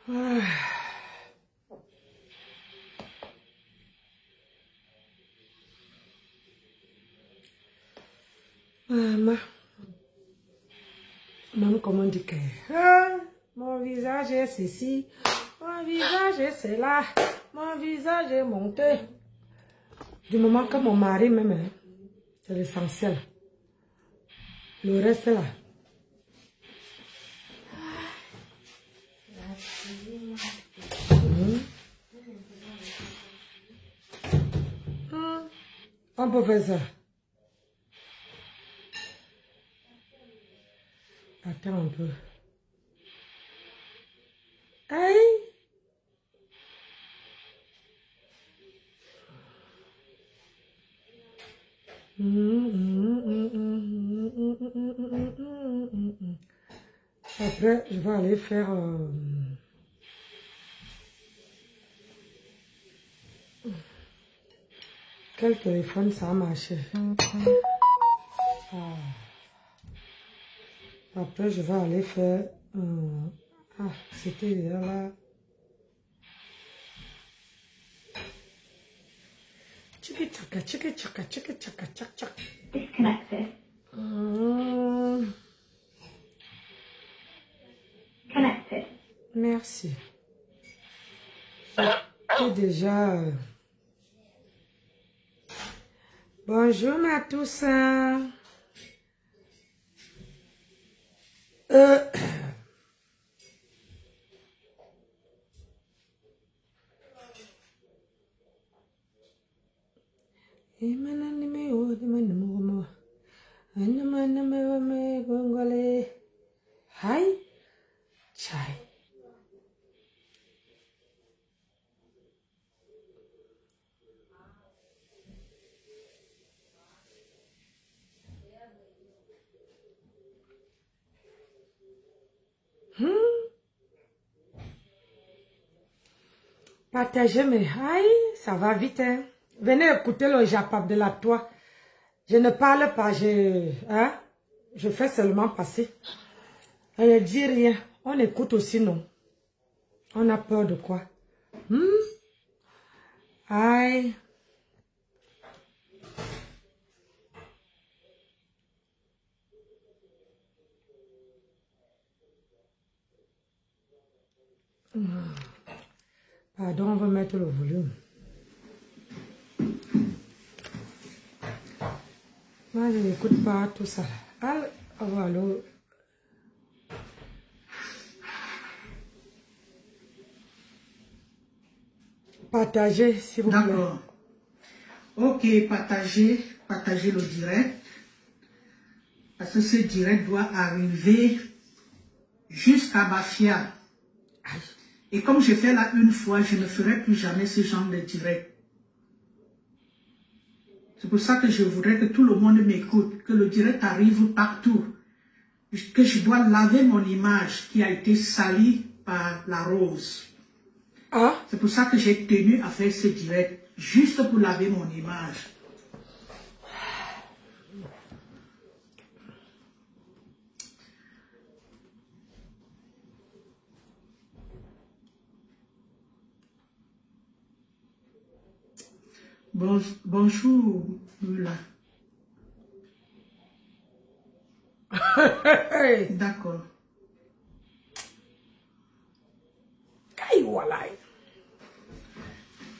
Même comme on dit que mon visage est ceci, mon visage est cela, mon visage est monté. Du moment que mon mari m'aime, c'est l'essentiel. Le reste là. On peut faire ça. Attends un peu. Hey! Après, je vais aller faire... Quel téléphone ça a marché? Après, je vais aller faire... c'était là. Tchiki-tchaka, tchiki-tchaka, tchiki-tchaka, tchak-tchak. Disconnected. Connected. Merci. C'est déjà... Bonjour ma Toussaint. Hi, chai. Partagez mes aïe, ça va vite, hein. Venez écouter le Japap de la toi. Je ne parle pas, je fais seulement passer. Elle ne dit rien. On écoute aussi, non. On a peur de quoi? Aïe. Pardon, on va mettre le volume. Moi, je n'écoute pas tout ça. Alors, partagez, s'il vous plaît. D'accord. Ok, partagez le direct. Parce que ce direct doit arriver jusqu'à Bafia. Et comme j'ai fait là une fois, je ne ferai plus jamais ce genre de direct. C'est pour ça que je voudrais que tout le monde m'écoute, que le direct arrive partout. Que je dois laver mon image qui a été salie par la rose. C'est pour ça que j'ai tenu à faire ce direct, juste pour laver mon image. Bonjour, Mula. D'accord.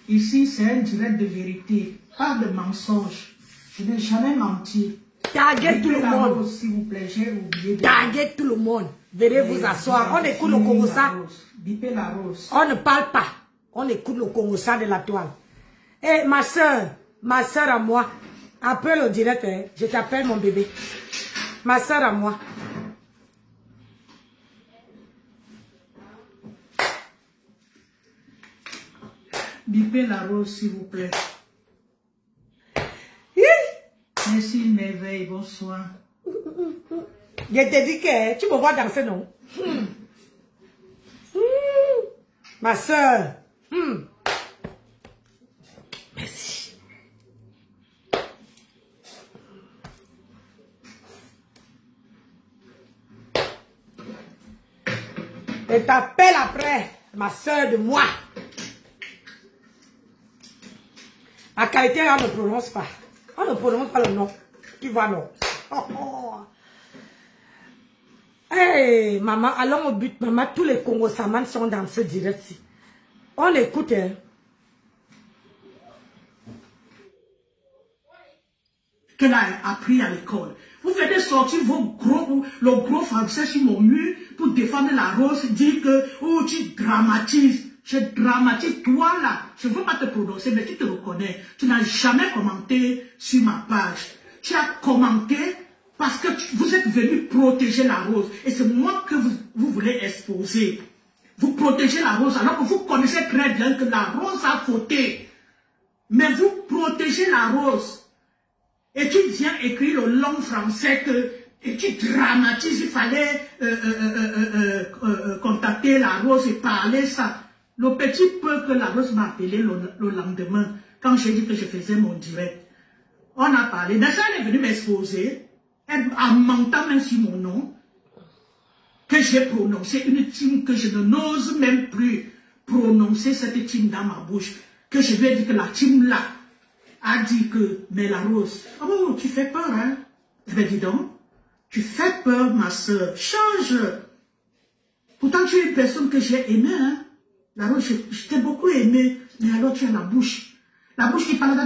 Ici, c'est un direct de vérité, pas de mensonge. Je n'ai jamais menti. Taguez tout le monde. S'il vous plaît, j'ai oublié de... Taguez tout le monde. Venez vous asseoir. On écoute le Congosa. Bipez la rose. On ne parle pas. On écoute le Congosa de la toile. Eh, ma soeur à moi. Après le direct, je t'appelle mon bébé. Ma soeur à moi. Bipez la rose, s'il vous plaît. Merci, merveille, bonsoir. Je te dis que tu me vois danser, non? Ma soeur. Merci. Je t'appelle après. Ma soeur de moi. Ma qualité, on ne prononce pas. On ne prononce pas le nom. Qui va non? Hey, maman, allons au but. Maman, tous les Congo-Samans sont dans ce direct-ci. On l'écoute, hein. Qu'elle a appris à l'école. Vous faites sortir le gros français sur mon mur pour défendre la rose, dire que oh, tu dramatises. Je dramatise, toi là, je ne veux pas te prononcer, mais tu te reconnais. Tu n'as jamais commenté sur ma page. Tu as commenté parce que vous êtes venu protéger la rose. Et c'est moi que vous voulez exposer. Vous protégez la rose alors que vous connaissez très bien que la rose a fauté. Mais vous protégez la rose. Et tu viens écrire le long français et tu dramatises, il fallait contacter la rose et parler ça. Le petit peu que la rose m'a appelé le lendemain, quand j'ai dit que je faisais mon direct, on a parlé. Déjà, elle est venue m'exposer, en mentant même sur mon nom, que j'ai prononcé une team que je n'ose même plus prononcer cette team dans ma bouche, que je lui ai dit que la team là, a dit que, mais la rose, oh, tu fais peur, hein? Eh bien, dis donc, tu fais peur, ma soeur, change. Pourtant, tu es une personne que j'ai aimée, hein? La rose, je t'ai beaucoup aimée, mais alors tu as la bouche qui parle,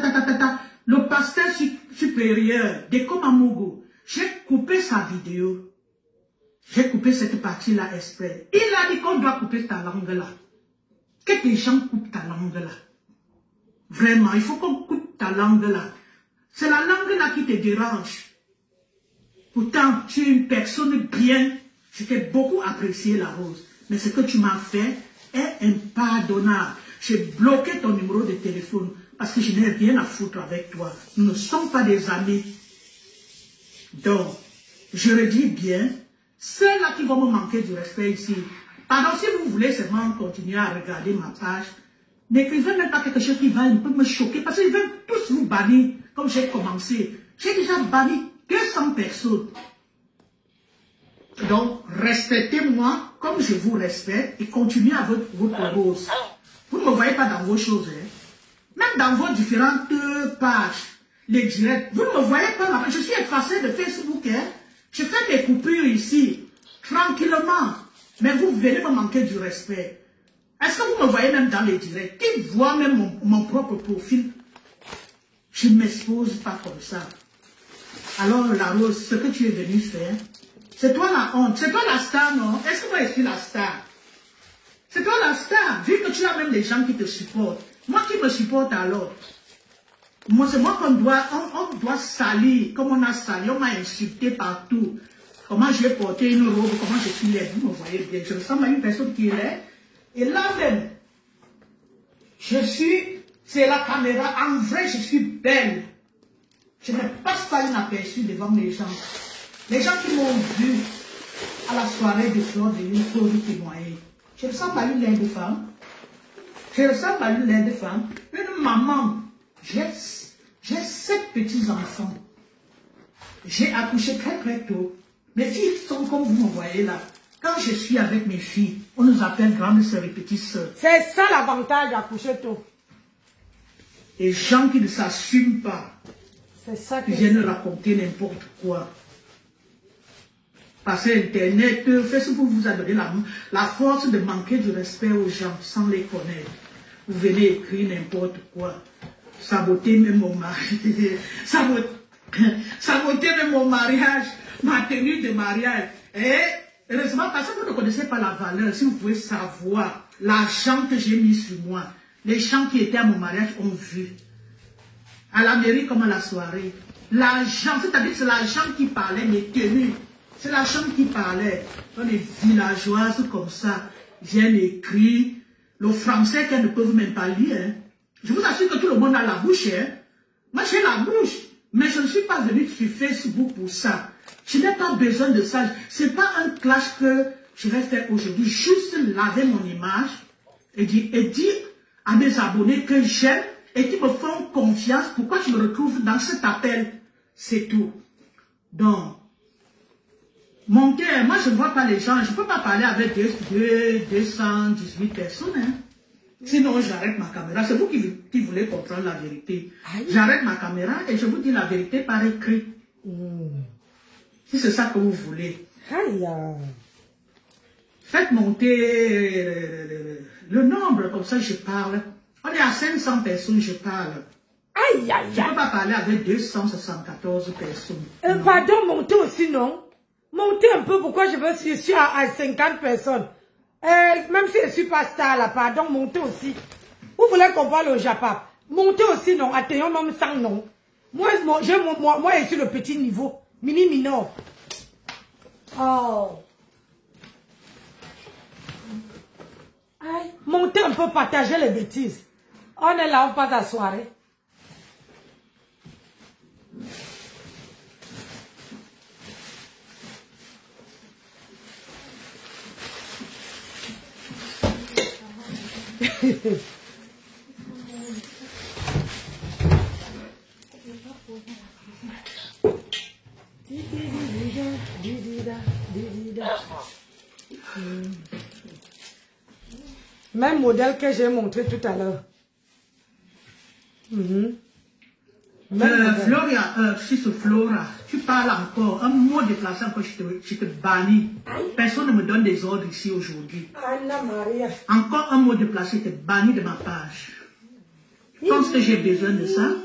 le pasteur supérieur de Komamogo, j'ai coupé sa vidéo, j'ai coupé cette partie-là exprès. Il a dit qu'on doit couper ta langue là. Que tes gens coupent ta langue là. Vraiment, il faut qu'on coupe ta langue là. C'est la langue là qui te dérange. Pourtant, tu es une personne bien. Je t'ai beaucoup apprécié, la rose. Mais ce que tu m'as fait est impardonnable. J'ai bloqué ton numéro de téléphone parce que je n'ai rien à foutre avec toi. Nous ne sommes pas des amis. Donc, je le dis bien, ceux-là qui vont me manquer du respect ici, pardon, si vous voulez seulement continuer à regarder ma page, n'écrivez même pas quelque chose qui va un peu me choquer parce qu'ils veulent tous vous bannir comme j'ai commencé. J'ai déjà banni 200 personnes. Donc, respectez-moi comme je vous respecte et continuez à votre rose. Vous ne me voyez pas dans vos choses. Hein? Même dans vos différentes pages, les directs, vous ne me voyez pas là. Je suis effacé de Facebook. Hein? Je fais des coupures ici, tranquillement. Mais vous venez me manquer du respect. Est-ce que vous me voyez même dans les directs? Qui voit même mon propre profil? Je ne m'expose pas comme ça. Alors, la rose, ce que tu es venu faire, c'est toi la honte. C'est toi la star, non? Est-ce que moi, je suis la star? C'est toi la star, vu que tu as même des gens qui te supportent. Moi qui me supporte alors. Moi, c'est moi qu'on doit salir, comme on a sali, on m'a insulté partout. Comment j'ai porté une robe, comment je suis laide. Vous me voyez bien, je ressemble à une personne qui est laide. Et là même, c'est la caméra, en vrai, je suis belle. Je ne passe pas inaperçue devant les gens. Les gens qui m'ont vu à la soirée de Flore de Lune pour vous témoigner. Je ressemble à une laide femme. Je ressemble à une laide femme. Une maman. J'ai 7 petits-enfants. J'ai accouché très tôt. Mes filles sont comme vous me voyez là. Quand je suis avec mes filles, on nous appelle grande sœur et petite sœur. C'est ça l'avantage d'accoucher tôt. Les gens qui ne s'assument pas. C'est ça qui viennent raconter n'importe quoi. Parce que Internet, Facebook vous a donné la force de manquer du respect aux gens sans les connaître. Vous venez écrire n'importe quoi. Saboter même mon mari. Saboter même mon mariage. Ma tenue de mariage. Et heureusement, parce que vous ne connaissez pas la valeur, si vous pouvez savoir l'argent que j'ai mis sur moi. Les gens qui étaient à mon mariage ont vu. À la mairie comme à la soirée. L'argent, c'est-à-dire que c'est l'argent qui parlait, mes tenues. C'est l'argent qui parlait. Donc les villageoises comme ça viennent écrire le français qu'elles ne peuvent même pas lire. Hein. Je vous assure que tout le monde a la bouche. Hein. Moi j'ai la bouche. Mais je ne suis pas venue sur Facebook pour ça. Je n'ai pas besoin de ça. Ce n'est pas un clash que je vais faire aujourd'hui. Juste laver mon image et dire à mes abonnés que j'aime et qui me font confiance. Pourquoi je me retrouve dans cet appel? C'est tout. Donc, Monter, moi je ne vois pas les gens, je ne peux pas parler avec 218 personnes. Hein. Sinon, j'arrête ma caméra. C'est vous qui voulez comprendre la vérité. J'arrête ma caméra et je vous dis la vérité par écrit. Si c'est ça que vous voulez. Faites monter le nombre, comme ça je parle. On est à 500 personnes, je parle. Je ne peux pas parler avec 274 personnes. Pardon, monter aussi, non? Monter un peu, pourquoi je suis à 50 personnes? Même si je ne suis pas star là, pardon, monter aussi. Vous voulez qu'on parle au Japon? Monter aussi, non? Atteignons même 100, non? Moi, je suis le petit niveau. Mini minor. Oh. Aïe. Monter un peu, partager les bêtises. On est là, on passe la soirée. Même modèle que j'ai montré tout à l'heure. Flora, tu parles encore, un mot déplacé encore, je te bannis. Personne ne me donne des ordres ici aujourd'hui. Anna Maria. Encore un mot déplacé, je te bannis de ma page. Tu penses que j'ai besoin de ça?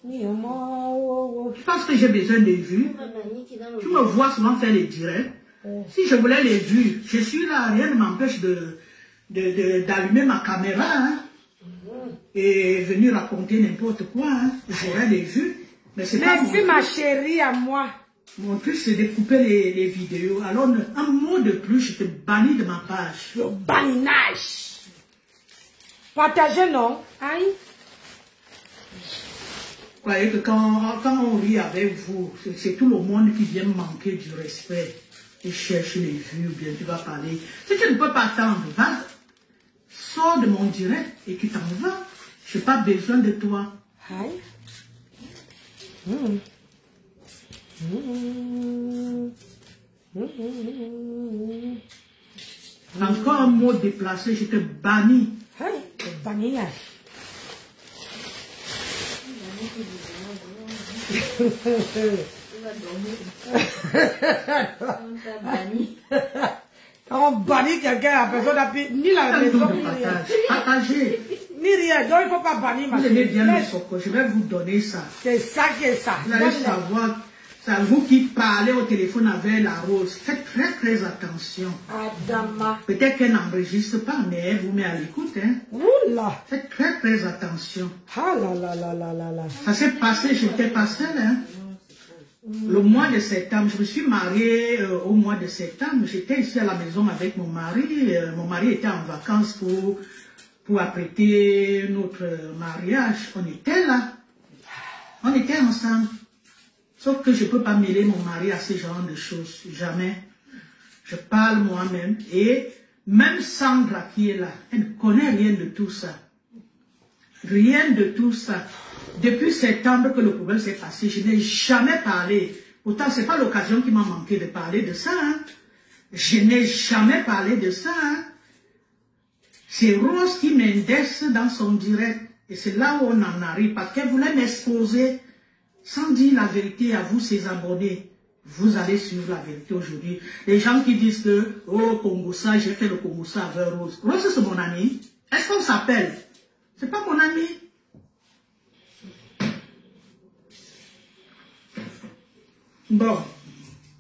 Tu penses que j'ai besoin de vues? Tu me vois souvent faire les directs. Si je voulais les vues, je suis là, rien ne m'empêche d'allumer ma caméra hein, et venir raconter n'importe quoi. Hein. J'aurais des vues. Mais c'est pas merci ma chérie à moi. Mon truc, c'est de couper les vidéos. Alors, un mot de plus, je te bannis de ma page. Le baninage. Partagez, non? Aïe. Vous croyez que quand on rit avec vous, c'est tout le monde qui vient manquer du respect et cherche les vues ou bien tu vas parler. Si tu ne peux pas attendre, va, sors de mon direct et tu t'en vas. Je n'ai pas besoin de toi. Aïe. Encore un mot déplacé, je te bannis. Aïe, le baninage. Quand on bannit quelqu'un, la personne n'a plus ni la maison, ni rien. Partagez. Ni rien, donc il ne faut pas bannir ma Vous aimez bien le soko, je vais vous donner ça. C'est ça qui est ça. Vous allez savoir, c'est vous qui parlez au téléphone avec la rose. Faites très très attention. Adama. Peut-être qu'elle n'enregistre pas, mais elle vous met à l'écoute. Hein. Oula. Faites très très attention. Ah là là là là là là. Ça s'est passé, je n'étais pas seule. Hein. Le mois de septembre, je me suis mariée au mois de septembre. J'étais ici à la maison avec mon mari. Mon mari était en vacances pour apprêter notre mariage. On était là. On était ensemble. Sauf que je ne peux pas mêler mon mari à ce genre de choses. Jamais. Je parle moi-même. Et même Sandra qui est là, elle ne connaît rien de tout ça. Rien de tout ça. Depuis septembre que le problème s'est passé, je n'ai jamais parlé. Pourtant, ce n'est pas l'occasion qui m'a manqué de parler de ça. Hein. Je n'ai jamais parlé de ça. Hein. C'est Rose qui m'indexe dans son direct. Et c'est là où on en arrive. Parce qu'elle voulait m'exposer sans dire la vérité à vous, ses abonnés. Vous allez suivre la vérité aujourd'hui. Les gens qui disent que, oh, Congossa, j'ai fait le Congossa avec Rose. Rose, c'est mon ami. Est-ce qu'on s'appelle? C'est pas mon ami. Bon,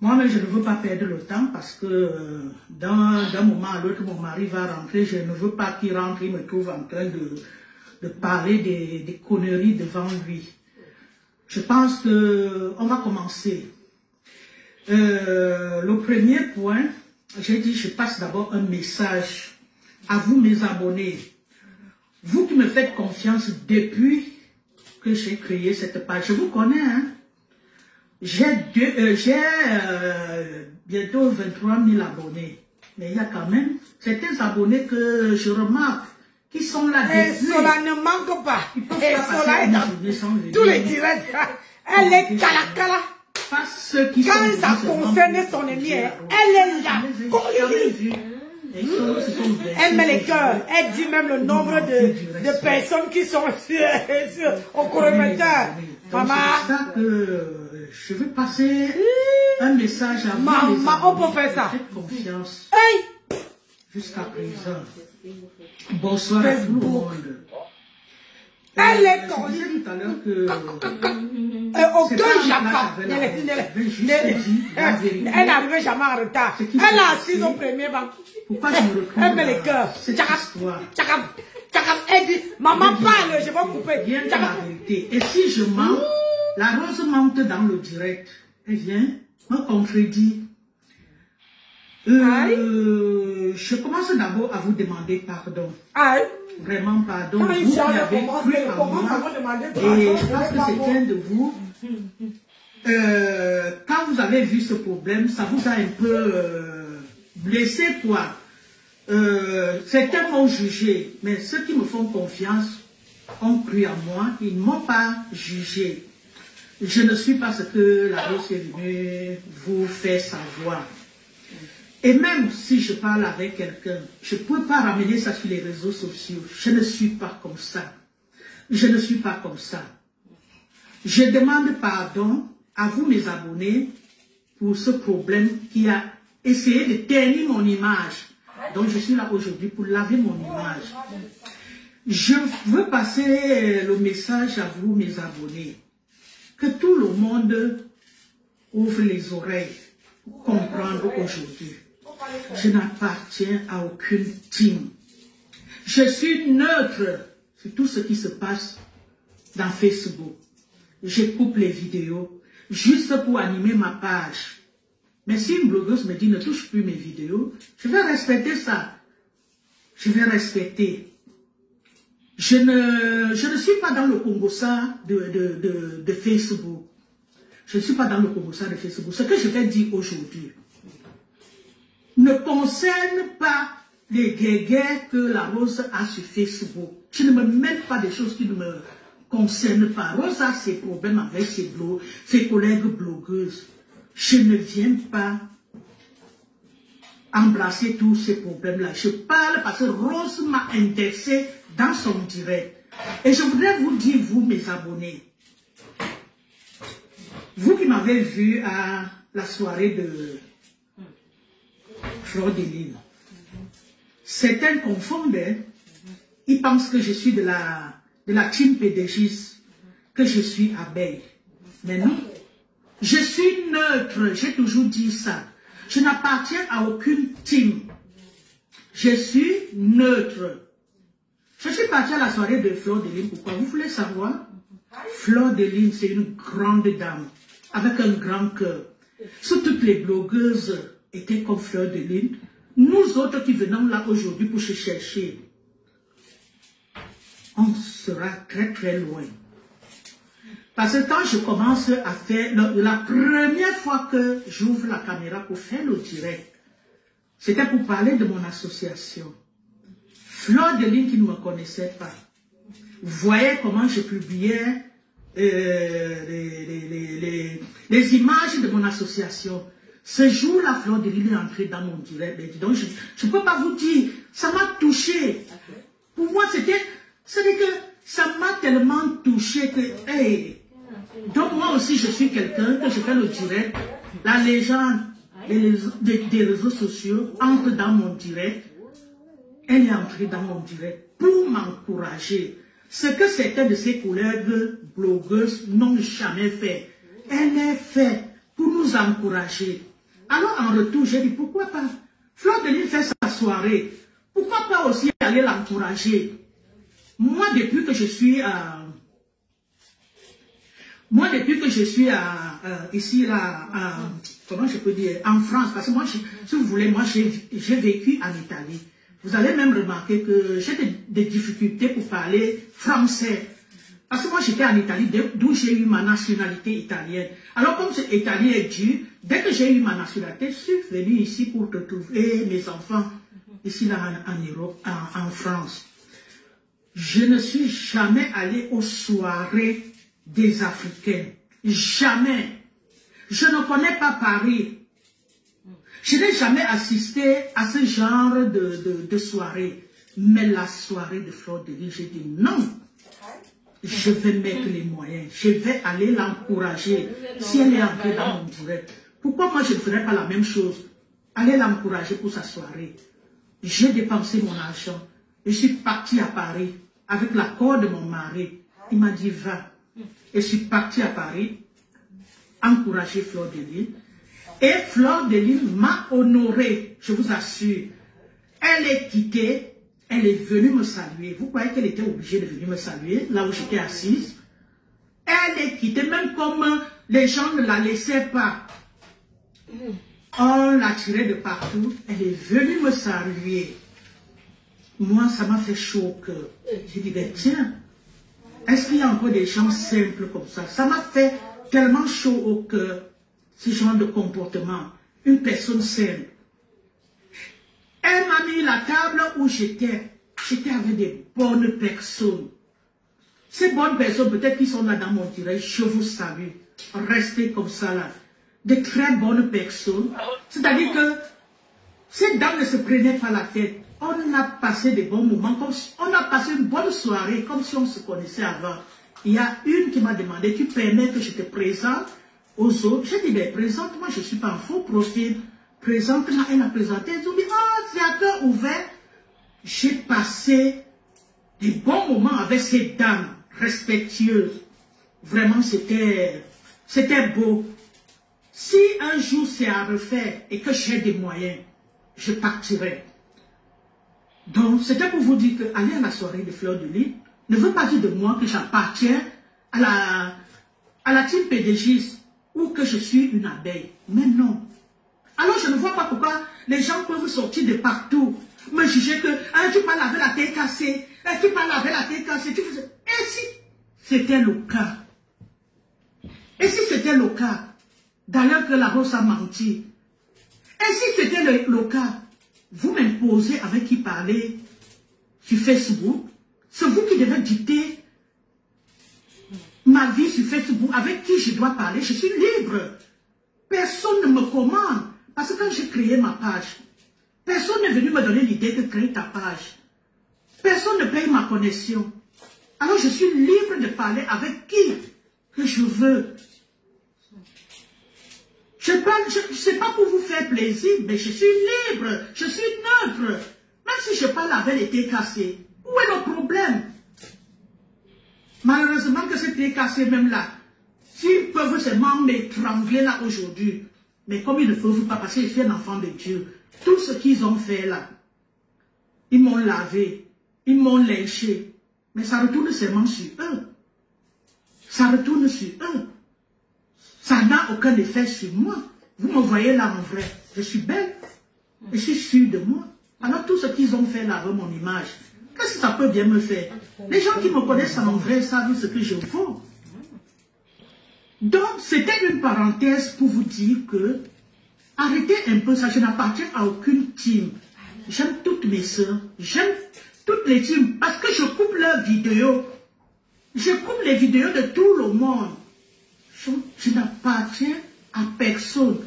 moi-même, je ne veux pas perdre le temps parce que d'un moment à l'autre, mon mari va rentrer. Je ne veux pas qu'il rentre, il me trouve en train de parler des conneries devant lui. Je pense qu'on va commencer. Le premier point, j'ai dit, je passe d'abord un message à vous, mes abonnés. Vous qui me faites confiance depuis que j'ai créé cette page, je vous connais, hein. J'ai bientôt 23 000 abonnés. Mais il y a quand même certains abonnés que je remarque qui sont là depuis. Et Sola ne manque pas. Ils peuvent Et pas Sola passer est une dans journée sans venir. tous les directs. Elle est cala. pas ceux qui quand sont ça concerne son ennemi, elle est là. Elle met les cœurs. Elle dit même le nombre de personnes qui sont au correcteur. Maman. C'est ça que je vais passer un message à vous. Maman, on peut faire ça. Faites confiance. Hey. Jusqu'à présent. Bonsoir à tout le monde. Elle est je disais tout à l'heure que aucun Japon. Elle n'arrivait jamais en retard. Elle a assise au premier banc. Pourquoi je me retrouve elle met les cœurs. Elle dit, maman parle, je vais couper. Bien la vérité. Et si je mens, la rose monte dans le direct. Elle vient, me contredit. Je commence d'abord à vous demander pardon. Aïe. Vraiment pardon. Vous qui avez cru en moi. Et je pense que certains de vous, quand vous avez vu ce problème, ça vous a un peu blessé, quoi. Certains m'ont jugé, mais ceux qui me font confiance ont cru en moi, ils ne m'ont pas jugé. Je ne suis pas ce que la Rose est venue vous faire savoir. Et même si je parle avec quelqu'un, je ne peux pas ramener ça sur les réseaux sociaux. Je ne suis pas comme ça. Je ne suis pas comme ça. Je demande pardon à vous, mes abonnés, pour ce problème qui a essayé de ternir mon image. Donc je suis là aujourd'hui pour laver mon image. Je veux passer le message à vous, mes abonnés, que tout le monde ouvre les oreilles pour comprendre aujourd'hui. Je n'appartiens à aucune team. Je suis neutre sur tout ce qui se passe dans Facebook. Je coupe les vidéos juste pour animer ma page. Mais si une blogueuse me dit ne touche plus mes vidéos, je vais respecter ça. Je vais respecter. Je ne suis pas dans le Congossa de Facebook. Je ne suis pas dans le Congossa de Facebook. Ce que je vais dire aujourd'hui ne concerne pas les guéguerres que la Rose a sur Facebook. Je ne me mêle pas des choses qui ne me concernent pas. Rose a ses problèmes avec ses collègues blogueuses. Je ne viens pas embrasser tous ces problèmes-là. Je parle parce que Rose m'a indexé dans son direct. Et je voudrais vous dire, vous, mes abonnés, vous qui m'avez vu à la soirée de Fleur de Lille, certains confondent, ils pensent que je suis de la team PDGis, que je suis abeille. Mais non, je suis neutre, j'ai toujours dit ça. Je n'appartiens à aucune team. Je suis neutre. Je suis partie à la soirée de Fleur de Lille. Pourquoi? Vous voulez savoir? Fleur de Lille, c'est une grande dame, avec un grand cœur. Si toutes les blogueuses étaient comme Fleur de Lille, nous autres qui venons là aujourd'hui pour se chercher, on sera très très loin. Parce que quand je commence à faire, la première fois que j'ouvre la caméra pour faire le direct, c'était pour parler de mon association. Fleur de Lille qui ne me connaissait pas. Vous voyez comment je publiais les images de mon association. Ce jour-là, Fleur de Lille est entrée dans mon direct. Donc, je ne peux pas vous dire, ça m'a touché. Pour moi, c'est que ça m'a tellement touché que, hey, donc moi aussi, je suis quelqu'un, que je fais le direct. La légende des réseaux sociaux entre dans mon direct. Elle est entrée dans mon direct pour m'encourager. Ce que certains de ses collègues blogueuses n'ont jamais fait. Elle est faite pour nous encourager. Alors en retour, j'ai dit, pourquoi pas? Fleur de Lille fait sa soirée. Pourquoi pas aussi aller l'encourager? Moi, depuis que je suis ici, là, comment je peux dire, en France, parce que moi, si vous voulez, moi, j'ai vécu en Italie. Vous allez même remarquer que j'ai des difficultés pour parler français. Parce que moi, j'étais en Italie, d'où j'ai eu ma nationalité italienne. Alors, comme c'est italien est dur, dès que j'ai eu ma nationalité, je suis venu ici pour retrouver mes enfants, ici, là, en Europe, en France. Je ne suis jamais allé aux soirées des Africains. Jamais. Je ne connais pas Paris. Je n'ai jamais assisté à ce genre de soirée. Mais la soirée de Fleur de Lys, j'ai dit non. Je vais mettre les moyens. Je vais aller l'encourager. Si elle est entrée dans mon direct, pourquoi moi je ne ferais pas la même chose? Aller l'encourager pour sa soirée. J'ai dépensé mon argent. Je suis partie à Paris avec l'accord de mon mari. Il m'a dit va. Et je suis partie à Paris encourager Fleur de Lys. Et Fleur de Lys m'a honorée, je vous assure. Elle est quittée, elle est venue me saluer. Vous croyez qu'elle était obligée de venir me saluer, là où j'étais assise? Elle est quittée, même comme les gens ne la laissaient pas. On l'a tirée de partout, elle est venue me saluer. Moi, ça m'a fait chaud au cœur. J'ai dit, ben tiens, est-ce qu'il y a encore des gens simples comme ça? Ça m'a fait tellement chaud au cœur, ce genre de comportement. Une personne simple. Elle m'a mis la table où j'étais. J'étais avec des bonnes personnes. Ces bonnes personnes, peut-être qui sont là dans mon direct, je vous salue. Restez comme ça là. De très bonnes personnes. C'est-à-dire que ces dames ne se prenaient pas la tête. On a passé des bons moments, on a passé une bonne soirée, comme si on se connaissait avant. Il y a une qui m'a demandé, tu permets que je te présente aux autres? J'ai dit, ben présente-moi, je ne suis pas un faux profil. Présente-moi, elle m'a présenté. Elle dit, ah, c'est à cœur ouvert. J'ai passé des bons moments avec ces dames respectueuses. Vraiment, c'était beau. Si un jour c'est à refaire et que j'ai des moyens, je partirai. Donc, c'était pour vous dire que aller à la soirée de Fleur de Lys ne veut pas dire de moi que j'appartiens à la team PDG ou que je suis une abeille. Mais non. Alors, je ne vois pas pourquoi les gens peuvent sortir de partout, me juger que tu parles avec la tête cassée, tu parles avec la tête cassée. Et si c'était le cas? Et si c'était le cas? D'ailleurs que la Rose a menti. Et si c'était le cas? Vous m'imposez avec qui parler sur Facebook. C'est vous qui devez dicter ma vie sur Facebook, avec qui je dois parler. Je suis libre. Personne ne me commande. Parce que quand j'ai créé ma page, personne n'est venu me donner l'idée de créer ta page. Personne ne paye ma connexion. Alors je suis libre de parler avec qui que je veux. Je parle, c'est pas pour vous faire plaisir, mais je suis libre, je suis neutre. Même si je parle avec les têtes cassées, où est le problème? Malheureusement que ces têtes cassées même là, s'ils peuvent seulement m'étrangler là aujourd'hui, mais comme ils ne peuvent pas parce que je suis un enfant de Dieu, tout ce qu'ils ont fait là, ils m'ont lavé, ils m'ont lynché, mais ça retourne seulement sur eux. Ça retourne sur eux. Ça n'a aucun effet sur moi. Vous me voyez là en vrai. Je suis belle. Je suis sûre de moi. Alors tout ce qu'ils ont fait là avec mon image, qu'est-ce que ça peut bien me faire? Les gens qui me connaissent en vrai savent ce que je vaux. Donc c'était une parenthèse pour vous dire que arrêtez un peu ça. Je n'appartiens à aucune team. J'aime toutes mes soeurs. J'aime toutes les teams parce que je coupe leurs vidéos. Je coupe les vidéos de tout le monde. Je n'appartiens à personne.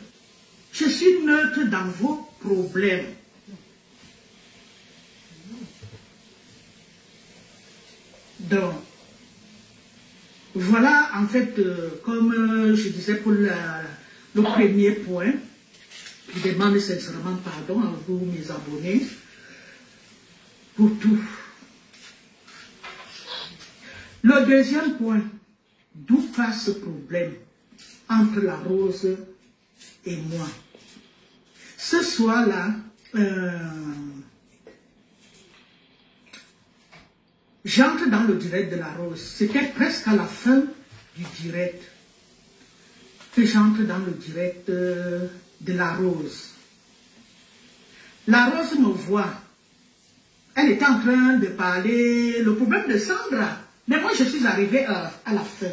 Je suis neutre dans vos problèmes. Donc, voilà en fait, comme je disais pour le premier point, je demande sincèrement pardon à vous mes abonnés pour tout. Le deuxième point, d'où passe ce problème entre la Rose et moi? Ce soir-là, j'entre dans le direct de la Rose. C'était presque à la fin du direct que j'entre dans le direct de la Rose. La Rose me voit. Elle était en train de parler le problème de Sandra. Mais moi, je suis arrivée à la fin.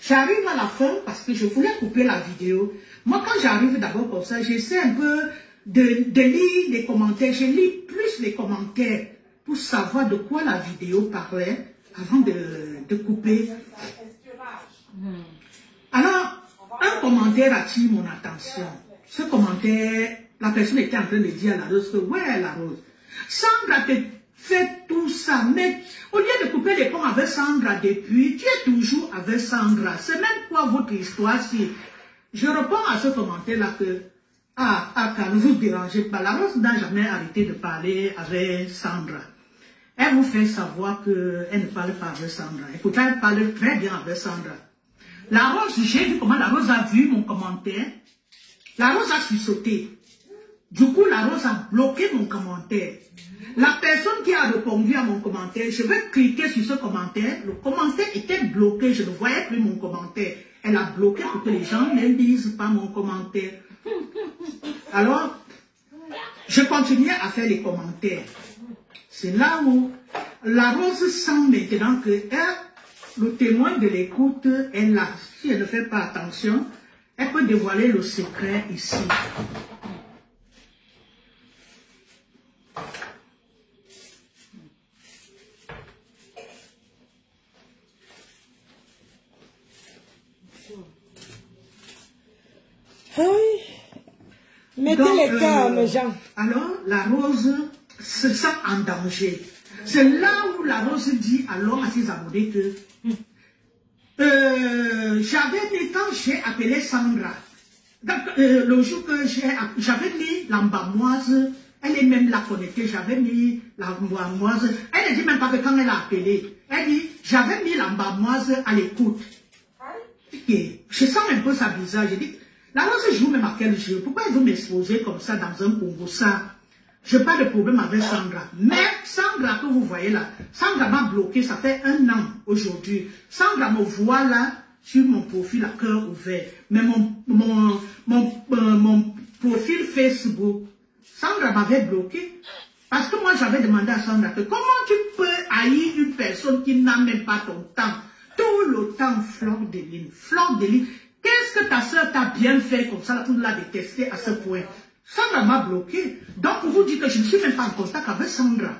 J'arrive à la fin parce que je voulais couper la vidéo. Moi, quand j'arrive d'abord comme ça, j'essaie un peu de lire les commentaires. Je lis plus les commentaires pour savoir de quoi la vidéo parlait avant de couper. Alors, Un commentaire attire mon attention. Ce commentaire, la personne était en train de dire à la Rose que, ouais, la Rose, Sandra te fait tout ça, mais au lieu de couper les ponts avec Sandra depuis, tu es toujours avec Sandra. C'est même quoi votre histoire si je réponds à ce commentaire-là que, quand ne vous dérangez pas, la Rose n'a jamais arrêté de parler avec Sandra. Elle vous fait savoir qu'elle ne parle pas avec Sandra. Et pourtant, elle parle très bien avec Sandra. La Rose, j'ai vu comment la Rose a vu mon commentaire. La Rose a sursauté. Du coup, la Rose a bloqué mon commentaire. La personne qui a répondu à mon commentaire, je vais cliquer sur ce commentaire. Le commentaire était bloqué. Je ne voyais plus mon commentaire. Elle a bloqué pour que les gens ne lisent pas mon commentaire. Alors, je continuais à faire les commentaires. C'est là où la Rose sent maintenant que le témoin de l'écoute est là. Si elle ne fait pas attention, elle peut dévoiler le secret ici. Mettez les cœurs, mes gens. Alors, la Rose se sent en danger. C'est là où la Rose dit alors à ses abonnés que j'avais mis, quand j'ai appelé Sandra, donc, le jour que j'avais mis l'embamoise, elle est même là connectée, j'avais mis l'embamoise, elle ne dit même pas que quand elle a appelé, elle dit j'avais mis l'embamoise à l'écoute. Okay. Je sens un peu ça bizarre, je dis, la Rose joue même à quel jeu? Pourquoi elle veut m'exposer comme ça dans un Congo ça? Je n'ai pas de problème avec Sandra. Mais Sandra que vous voyez là, Sandra m'a bloqué, ça fait 1 an aujourd'hui. Sandra me voit là sur mon profil à cœur ouvert. Mais mon profil Facebook, Sandra m'avait bloqué. Parce que moi j'avais demandé à Sandra que comment tu peux haïr une personne qui n'a même pas ton temps? Tout le temps, Fleur de Lune. Fleur de Lune. Qu'est-ce que ta soeur t'a bien fait comme ça pour la détester à ce point? Sandra m'a bloqué. Donc, pour vous dire que je ne suis même pas en contact avec Sandra.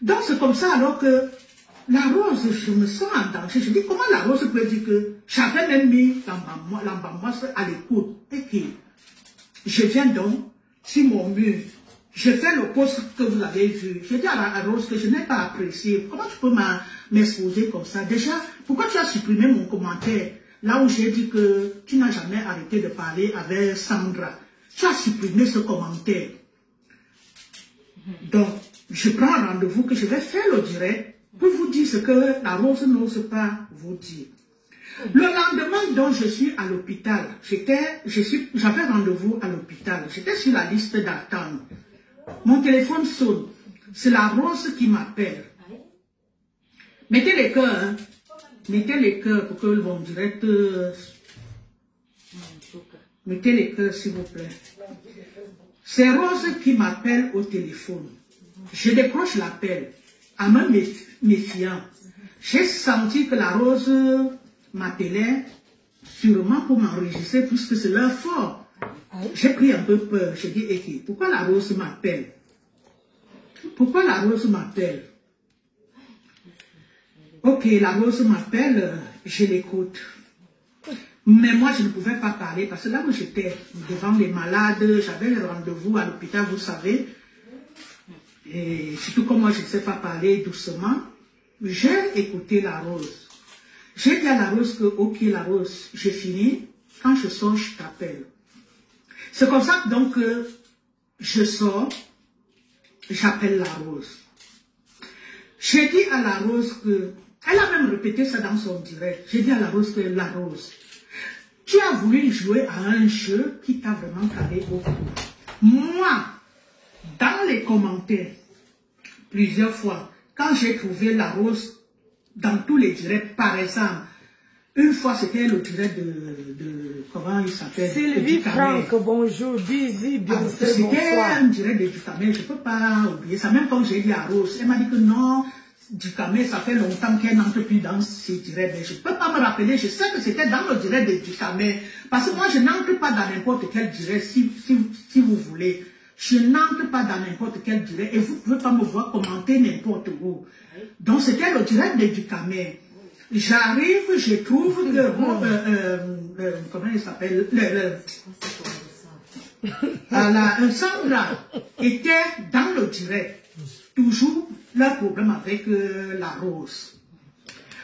Donc, c'est comme ça alors que la Rose, je me sens en danger. Je dis, comment la Rose peut dire que j'avais même mis l'embamoise à l'écoute? Et que je viens donc sur mon mur. Je fais le post que vous avez vu. Je dis à la Rose que je n'ai pas apprécié. Comment tu peux m'exposer comme ça? Déjà, pourquoi tu as supprimé mon commentaire? Là où j'ai dit que tu n'as jamais arrêté de parler avec Sandra. Tu as supprimé ce commentaire. Donc, je prends rendez-vous que je vais faire le direct pour vous dire ce que la Rose n'ose pas vous dire. Le lendemain, donc, je suis à l'hôpital. J'avais rendez-vous à l'hôpital. J'étais sur la liste d'attente. Mon téléphone sonne. C'est la Rose qui m'appelle. Mettez les cœurs, hein. Mettez les cœurs pour que mon direct... Mettez les cœurs, s'il vous plaît. C'est Rose qui m'appelle au téléphone. Je décroche l'appel en me méfiant. J'ai senti que la Rose m'appelait sûrement pour m'enregistrer puisque c'est leur fort. J'ai pris un peu peur. J'ai dit, écoute, pourquoi la Rose m'appelle? Pourquoi la Rose m'appelle? Ok, la Rose m'appelle, je l'écoute. Mais moi, je ne pouvais pas parler parce que là où j'étais devant les malades, j'avais le rendez-vous à l'hôpital, vous savez. Et surtout comme moi, je ne sais pas parler doucement, j'ai écouté la Rose. J'ai dit à la Rose que, ok, la Rose, j'ai fini. Quand je sors, je t'appelle. C'est comme ça donc que je sors, j'appelle la Rose. J'ai dit à la Rose que, elle a même répété ça dans son direct. J'ai dit à la Rose que, la Rose, tu as voulu jouer à un jeu qui t'a vraiment calé au cou. Moi, dans les commentaires, plusieurs fois, quand j'ai trouvé la Rose dans tous les directs, par exemple, une fois c'était le direct de comment il s'appelle? Sylvie Franck, bonjour, Busy, bien sûr, c'était un direct de Ducamel, je ne peux pas oublier ça. Même quand j'ai dit à Rose, elle m'a dit que non, Ducamel, ça fait longtemps qu'elle n'entre plus dans ces directs. Mais je ne peux pas me rappeler, je sais que c'était dans le direct de Ducamel. Parce que moi, je n'entre pas dans n'importe quel direct, si vous voulez. Je n'entre pas dans n'importe quel direct et vous ne pouvez pas me voir commenter n'importe où. Donc, c'était le direct de Ducamel. J'arrive, je trouve que, comment il s'appelle, Sandra était dans le direct. Toujours le problème avec la Rose.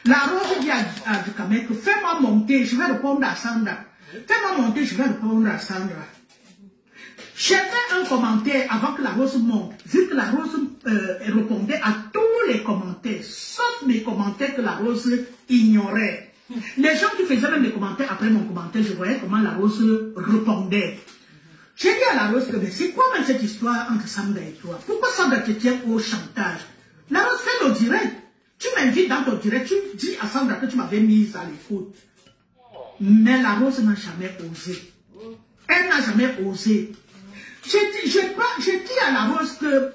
La Rose dit à Dukamek, fais-moi monter, je vais répondre à Sandra. Fais-moi monter, je vais répondre à Sandra. J'ai fait un commentaire avant que la Rose monte, vu que la Rose répondait à tous les commentaires, sauf mes commentaires que la Rose ignorait. Les gens qui faisaient même des commentaires après mon commentaire, je voyais comment la Rose répondait. J'ai dit à la Rose que c'est quoi même cette histoire entre Sandra et toi? Pourquoi Sandra te tient au chantage? La Rose fait le direct. Tu m'invites dans ton direct, tu dis à Sandra que tu m'avais mise à l'écoute. Mais la Rose n'a jamais osé. Elle n'a jamais osé. J'ai dit à la Rose que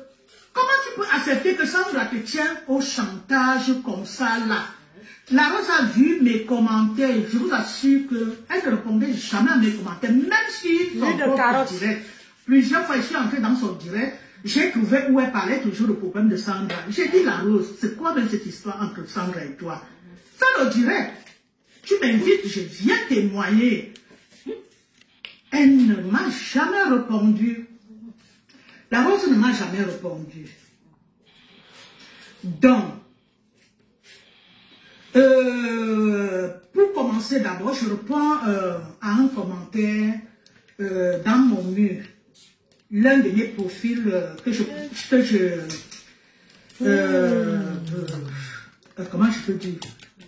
comment tu peux accepter que Sandra te tient au chantage comme ça là? La Rose a vu mes commentaires, je vous assure qu'elle ne répondait jamais à mes commentaires, même si son propre direct. Plusieurs fois je suis entrée dans son direct, j'ai trouvé où elle parlait toujours du problème de Sandra. J'ai dit la Rose, c'est quoi même cette histoire entre Sandra et toi? Fais le direct. Tu m'invites, je viens témoigner. Elle ne m'a jamais répondu. La Rose ne m'a jamais répondu. Donc, pour commencer d'abord, je reprends à un commentaire dans mon mur. L'un de mes profils comment je peux dire,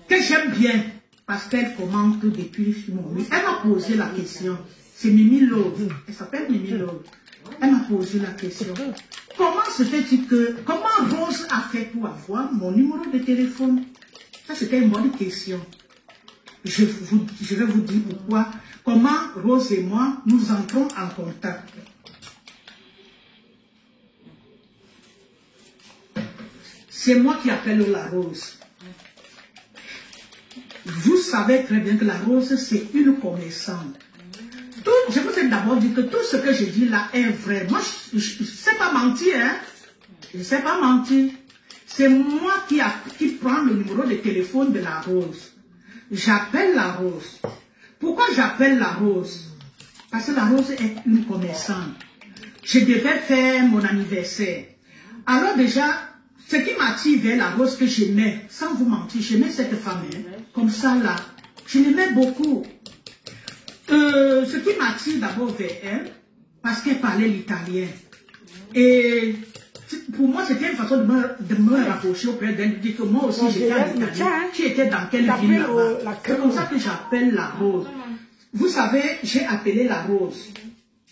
que j'aime bien parce qu'elle commente depuis mon mur. Elle m'a posé la question. C'est Mimi Love. Elle s'appelle Mimi Love. Elle m'a posé la question. Comment se fait-il que... Comment Rose a fait pour avoir mon numéro de téléphone? Ça, c'était une bonne question. Je vais vous dire pourquoi. Comment Rose et moi, nous entrons en contact. C'est moi qui appelle la Rose. Vous savez très bien que la Rose, c'est une commerçante. Je vous ai d'abord dit que tout ce que je dis là est vrai. Moi, je ne sais pas mentir, hein. Je ne sais pas mentir. C'est moi qui prends le numéro de téléphone de la Rose. J'appelle la Rose. Pourquoi j'appelle la Rose? Parce que la Rose est une commerçante. Je devais faire mon anniversaire. Alors déjà, ce qui m'attire vers la Rose que j'aimais, sans vous mentir, j'aimais cette femme, hein, comme ça là. Je l'aimais beaucoup. Ce qui m'attire d'abord vers elle, parce qu'elle parlait l'italien. Et pour moi, c'était une façon de me rapprocher auprès d'elle, de dire que moi aussi j'étais en Italie. Tu étais dans quelle ville là-bas? C'est comme ça que j'appelle la Rose. Vous savez, j'ai appelé la Rose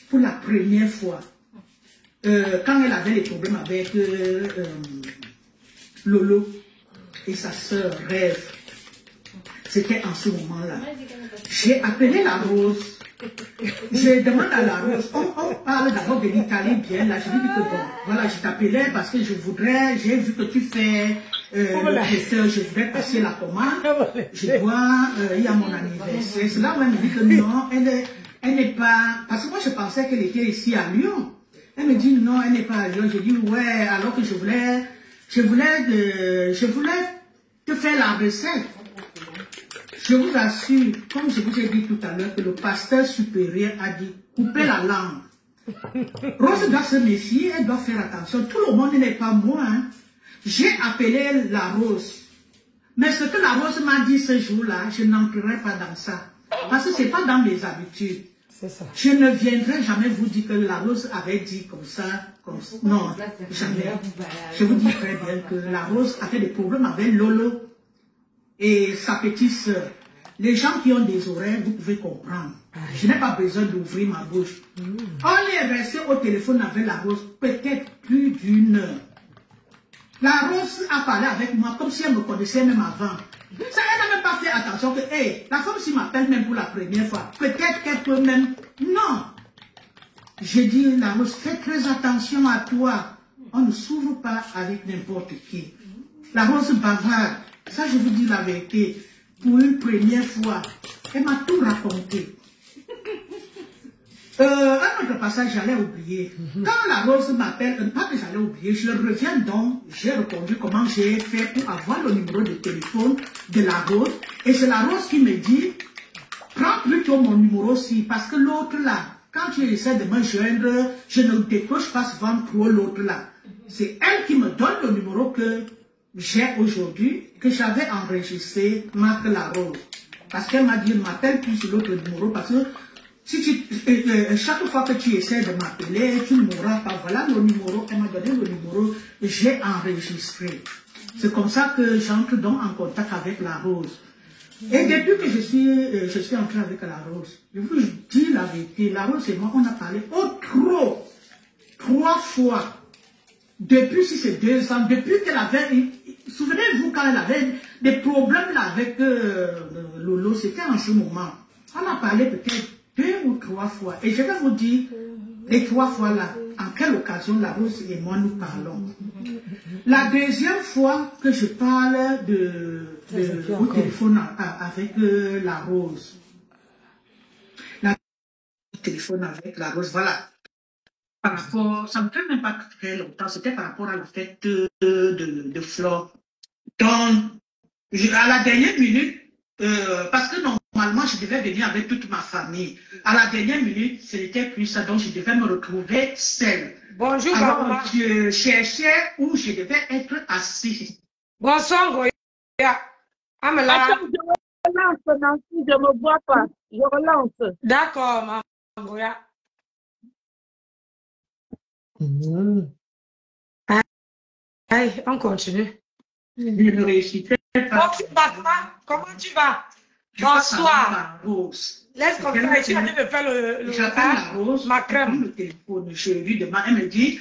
pour la première fois. Quand elle avait des problèmes avec Lolo et sa sœur Rêve. C'était en ce moment-là. J'ai appelé la Rose. Je demande à la Rose, on parle d'abord de l'Italie bien. Là, je lui dis que bon, voilà, je t'appelais parce que je voudrais, j'ai vu que tu fais le traiteur, je voudrais passer la commande. Je vois, il y a mon anniversaire. C'est là où elle me dit que non, elle n'est pas, parce que moi je pensais qu'elle était ici à Lyon. Elle me dit non, elle n'est pas à Lyon. Je dis ouais, alors que je voulais te faire la recette. Je vous assure, comme je vous ai dit tout à l'heure, que le pasteur supérieur a dit, coupez la langue. Rose doit se méfier, elle doit faire attention. Tout le monde n'est pas moi. Hein. J'ai appelé la Rose. Mais ce que la Rose m'a dit ce jour-là, je n'entrerai pas dans ça. Parce que ce n'est pas dans mes habitudes. Ça. Je ne viendrai jamais vous dire que la Rose avait dit comme ça. Non, jamais. Je vous dis très bien que la Rose a fait des problèmes avec Lolo et sa petite sœur. Les gens qui ont des oreilles, vous pouvez comprendre. Je n'ai pas besoin d'ouvrir ma bouche. On est resté au téléphone avec la Rose peut-être plus d'1 heure. La Rose a parlé avec moi comme si elle me connaissait même avant. Ça, elle n'a même pas fait attention que, hey, la femme s'y m'appelle même pour la première fois. Peut-être qu'elle peut même... Non. J'ai dit, la Rose, fais très attention à toi. On ne s'ouvre pas avec n'importe qui. La Rose bavarde. Ça, je vous dis la vérité. Pour une première fois, elle m'a tout raconté. Un autre passage, j'allais oublier. Quand la Rose m'appelle, pas que j'allais oublier, je reviens donc, j'ai répondu comment j'ai fait pour avoir le numéro de téléphone de la Rose. Et c'est la Rose qui me dit, prends plutôt mon numéro-ci, parce que l'autre là, quand tu essaies de me joindre, je ne décroche pas souvent trop l'autre là. C'est elle qui me donne le numéro que j'ai aujourd'hui, que j'avais enregistré, Marc la Rose. Parce qu'elle m'a dit, ne m'appelle plus sur l'autre numéro, parce que si chaque fois que tu essaies de m'appeler, tu ne m'auras pas. Voilà le numéro, elle m'a donné le numéro, j'ai enregistré. C'est comme ça que j'entre donc en contact avec la Rose. Et depuis que je suis entré avec la Rose, je vous dis la vérité, la Rose et moi, on a parlé trois fois. Depuis, si c'est 2 ans, depuis qu'elle avait, souvenez-vous quand elle avait des problèmes là avec Lolo, c'était en ce moment. On a parlé peut-être 2 ou 3 fois. Et je vais vous dire, les 3 fois là, en quelle occasion la Rose et moi nous parlons. La deuxième fois que je parle au téléphone avec la Rose. La téléphone avec la Rose, voilà. Par rapport, ça ne me fait même pas très longtemps, c'était par rapport à la fête de Flore. Donc, à la dernière minute, parce que normalement, je devais venir avec toute ma famille. À la dernière minute, ce n'était plus ça, donc je devais me retrouver seule. Bonjour, alors, maman. je cherchais où je devais être assise. Bonsoir, Goya. Amela. Attends, je relance, Nancy, je ne me vois pas. Je relance. D'accord, maman Goya. Allez, on continue. Je ne réussissais pas. Tu vas pas? Comment tu vas? Bonsoir. Laisse comme ça, et tu vas me faire j'appelle la Rose, ma crème. Le téléphone, je lui demande, elle me dit,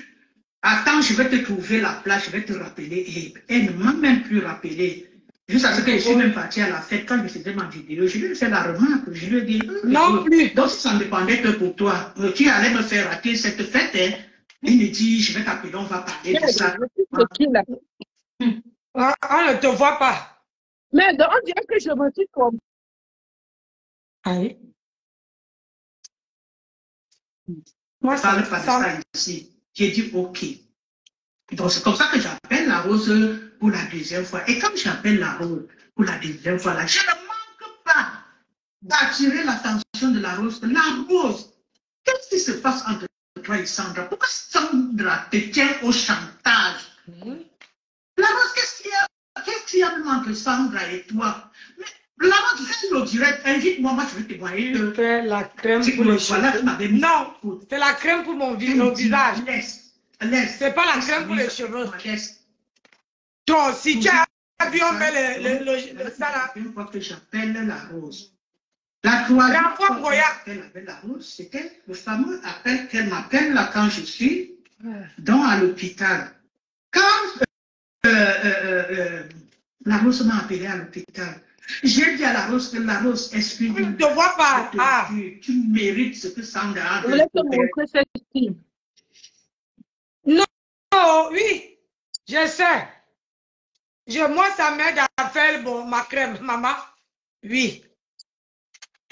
attends, je vais te trouver la place, je vais te rappeler. Et elle ne m'a même plus rappelé. Jusqu'à ce que je suis même partie à la fête, quand je faisais ma vidéo, je lui ai fait la remarque, je lui ai dit, non plus. Donc si ça ne dépendait que pour toi, tu allais me faire rater cette fête, hein. Il me dit, je vais t'appeler, on va parler de ça. On ne te voit pas. Mais on dirait que je me suis trompée. Allez. Moi, ça ne parle pas de ça ici. J'ai dit OK. Donc, c'est comme ça que j'appelle la Rose pour la deuxième fois. Et comme j'appelle la Rose pour la deuxième fois, là, je ne manque pas d'attirer l'attention de la Rose. La Rose, qu'est-ce qui se passe entre toi et Sandra? Pourquoi Sandra te tient au chantage? La Rose, qu'est-ce qu'il y a même entre Sandra et toi? Mais, la Rose, fais le direct, invite-moi, moi je vais te voir. Je fais la crème pour les cheveux. Non, c'est la crème pour mon visage. C'est pas la crème pour les cheveux. Toi, si tu as vu, on fait le ça là. Une fois que j'appelle la Rose. La troisième fois que j'appelle avec la Rose, c'était le fameux appel qu'elle m'appelle là quand je suis à l'hôpital. Quand la Rose m'a appelé à l'hôpital, j'ai dit à la Rose que la Rose, excuse-moi. Je ne te vois pas. Tu mérites ce que Sandra a. Je voulais te montrer cette fille. Non, oui, je sais. Moi, ça m'aide à faire ma crème, maman. Oui.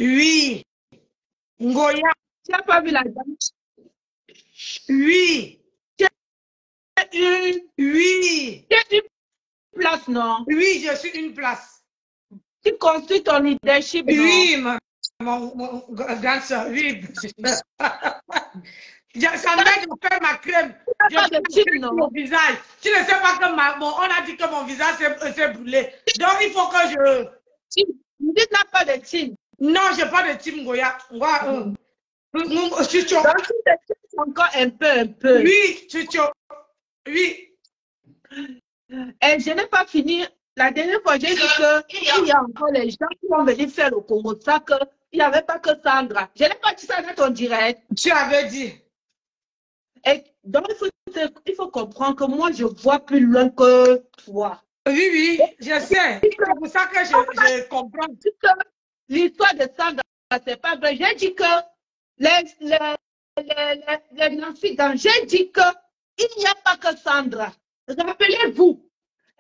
Oui. Ngoya. Tu n'as pas vu la dame? Oui. Oui. Tu es une place, non? Oui, je suis une place. Tu construis ton leadership, non? Oui, mon grande soeur, oui. Ça m'aide de faire ma crème. Tu n'as pas de team, non? Mon visage. Tu ne sais pas que on a dit que mon visage s'est brûlé. Donc, il faut que je... Tu n'as pas de team. Non, je n'ai pas de team Goya. Chucho. Donc, tu te encore un peu. Oui, Chucho. Oui. Et je n'ai pas fini. La dernière fois, j'ai dit qu'il y a encore les gens qui vont venir faire le Congo. Ça, qu'il n'y avait pas que Sandra. Je n'ai pas dit ça dans ton direct. Tu avais dit. Et donc, il faut comprendre que moi, je vois plus loin que toi. Oui, je sais. C'est pour ça que je comprends. L'histoire de Sandra, c'est pas vrai. J'ai dit que les Nancy, j'ai dit qu'il n'y a pas que Sandra. Rappelez-vous.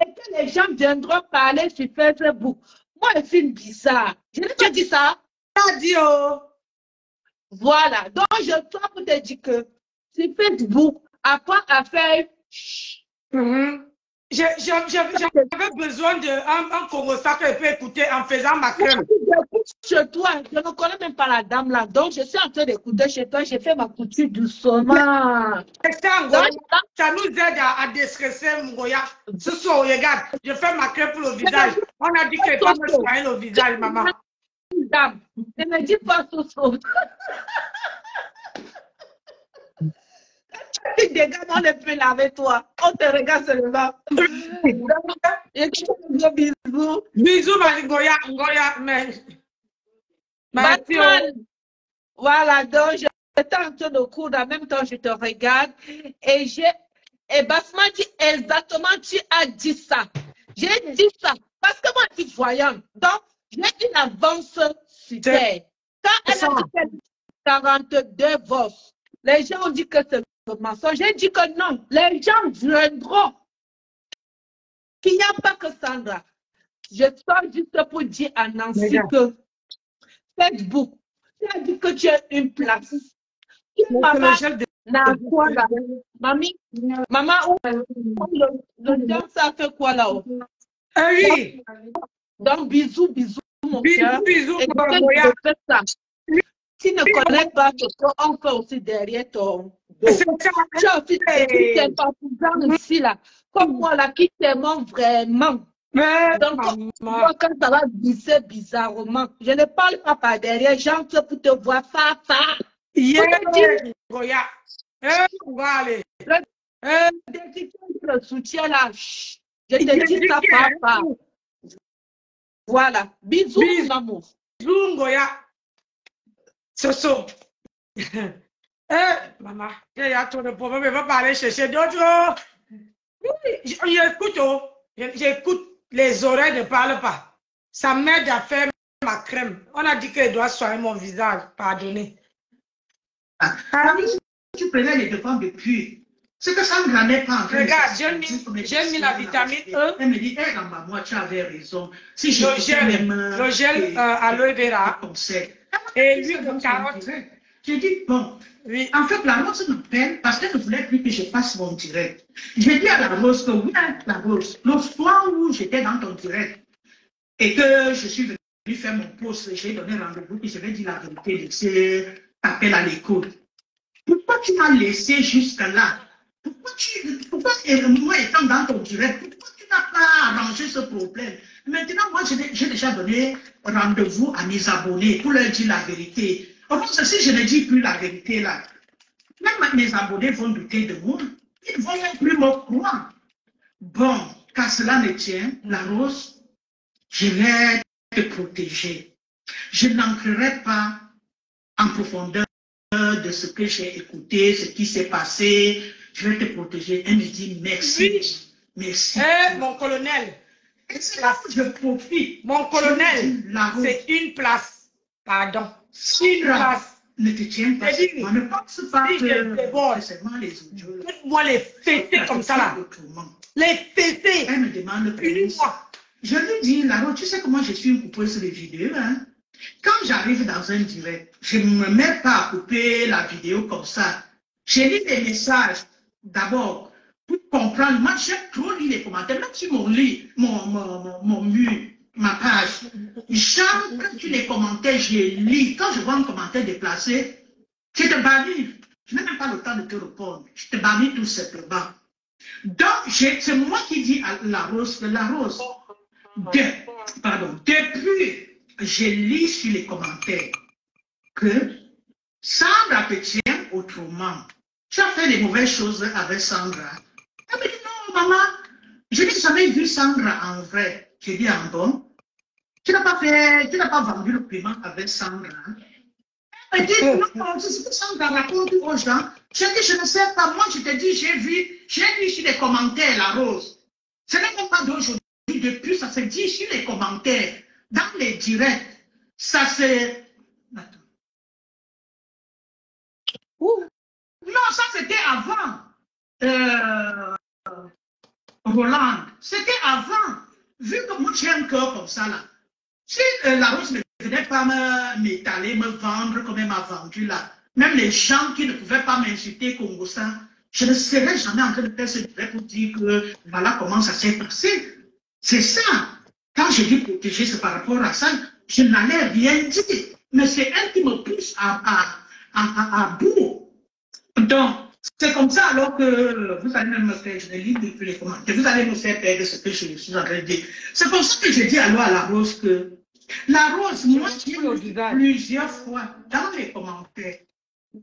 Et que les gens viendront parler sur Facebook. Moi, je suis bizarre. Je n'ai pas dit ça. Tu as dit, oh. Voilà. Donc, je dois pour te dire que sur Facebook, apprends à faire... J'avais besoin d'un Congosa que je peux écouter en faisant ma crème. Chez toi, je ne connais même pas la dame là. Donc, je suis en train d'écouter chez toi. J'ai fait ma couture doucement. Ça nous aide à déstresser, Ngoya. Ce soir, regarde, je fais ma crème pour le visage. On a dit qu'il ne faut pas me soigner le visage, maman. Dame, ne me dis pas Soso. Tu dégages, on ne peut laver toi. On te regarde seulement. Et tu fais un gros bisou. Bisous, ma Ngoya, mais... Batman. Voilà, donc j'étais en train de coudre, en même temps je te regarde et Basman dit exactement, tu as dit ça. J'ai dit ça parce que moi je suis voyante. Donc, j'ai une avance sur terre. Quand elle a dit qu'elle 42 divorces, les gens ont dit que c'est un mensonge. J'ai dit que non, les gens viendront. Qu'il n'y a pas que Sandra. Je sors juste pour dire à Nancy que Facebook, tu as dit que tu as une place. Maman, quoi là? Maman, le temps, ça fait quoi là-haut? Oui. Donc, bisous, mon cœur. Bisous, tu ne connais pas ce qu'on fait aussi derrière ton dos. Tu as aussi des partisans ici là, comme moi là, qui t'aiment vraiment. Donc, moi, quand ça va glisser bizarrement, je ne parle pas par derrière, j'entre pour te voir, papa. Le soutien là, je te dis ça, papa. Voilà. Bisous, mon amour. Bisous, Ngoya. Soso. Maman, il y a trop de problèmes, je vais pas aller chercher d'autres. J'écoute, les oreilles ne parlent pas. Ça m'aide à faire ma crème. On a dit qu'elle doit soigner mon visage. Pardonnez. Tu prenais les devants depuis. C'est que ça ne granait pas en train. Regarde, j'ai mis la vitamine E. Elle me dit, hey, moi, tu avais raison. Si je le gel aloe vera et l'huile de carotte. J'ai dit, bon, oui. En fait, la Rose me peine parce qu'elle ne voulait plus que je fasse mon direct. J'ai dit à la Rose que oui, la Rose, le soir où j'étais dans ton direct et que je suis venue faire mon post, j'ai donné rendez-vous et je vais dire la vérité, laisser appel à l'écoute. Pourquoi tu m'as laissé jusque-là? Pourquoi moi étant dans ton direct, pourquoi tu n'as pas arrangé ce problème? Maintenant, moi, j'ai déjà donné rendez-vous à mes abonnés pour leur dire la vérité. Enfin, si je ne dis plus la vérité là, même mes abonnés vont douter de moi. Ils ne vont même plus me croire. Bon, qu'à cela ne tient, la Rose, je vais te protéger. Je n'entrerai pas en profondeur de ce que j'ai écouté, ce qui s'est passé. Je vais te protéger. Elle me dit merci. Oui. Merci. Mon colonel. Et c'est là que je profite. Mon colonel, c'est une place. Pardon. Si une place ne te tient pas, on ne pense pas si que seulement les audios. Moi, les fêter comme ça là. Les fêter. Elle me demande une fois. Je lui dis, Laro, tu sais comment je suis une coupeuse de vidéos, hein? Quand j'arrive dans un direct, je ne me mets pas à couper la vidéo comme ça. Je lis des messages d'abord pour comprendre. Moi, j'aime trop lire les commentaires, même sur mon mur, ma page. J'aime que tu les commentaires, je lis. Quand je vois un commentaire déplacé, je te bannis. Je n'ai même pas le temps de te répondre. Je te bannis tout simplement. Donc, c'est moi qui dis à la Rose que la Rose, depuis je lis sur les commentaires que Sandra te tient autrement. Tu as fait des mauvaises choses avec Sandra. Elle me dit non, maman. Je n'ai jamais vu Sandra en vrai. Je dis en bon. Tu n'as pas vendu le paiement avec Sandra. Elle me dit non, c'est ce que Sandra raconte aux gens. Je dis je ne sais pas. Moi je te dis, j'ai lu sur les commentaires la Rose. Ce n'est même pas d'aujourd'hui. Depuis, ça se dit sur les commentaires. Dans les directs, ça se... Attends. Non, ça c'était avant. Roland, c'était avant. Vu que moi j'ai un cœur comme ça là. Si la Rose me venait pas m'étaler, me vendre comme elle m'a vendu là. Même les gens qui ne pouvaient pas m'insulter Congo ça, je ne serais jamais en train de faire ce direct pour dire que voilà comment ça s'est passé. C'est ça. Quand je dis protéger, c'est par rapport à ça. Je n'allais rien dire. Mais c'est elle qui me pousse à bout. Donc, c'est comme ça alors que vous allez me faire, je lis depuis les commentaires, vous allez me faire perdre ce que je suis en train de dire. C'est pour ça que je dis alors à la Rose que la Rose, moi, j'ai lu plusieurs fois dans les commentaires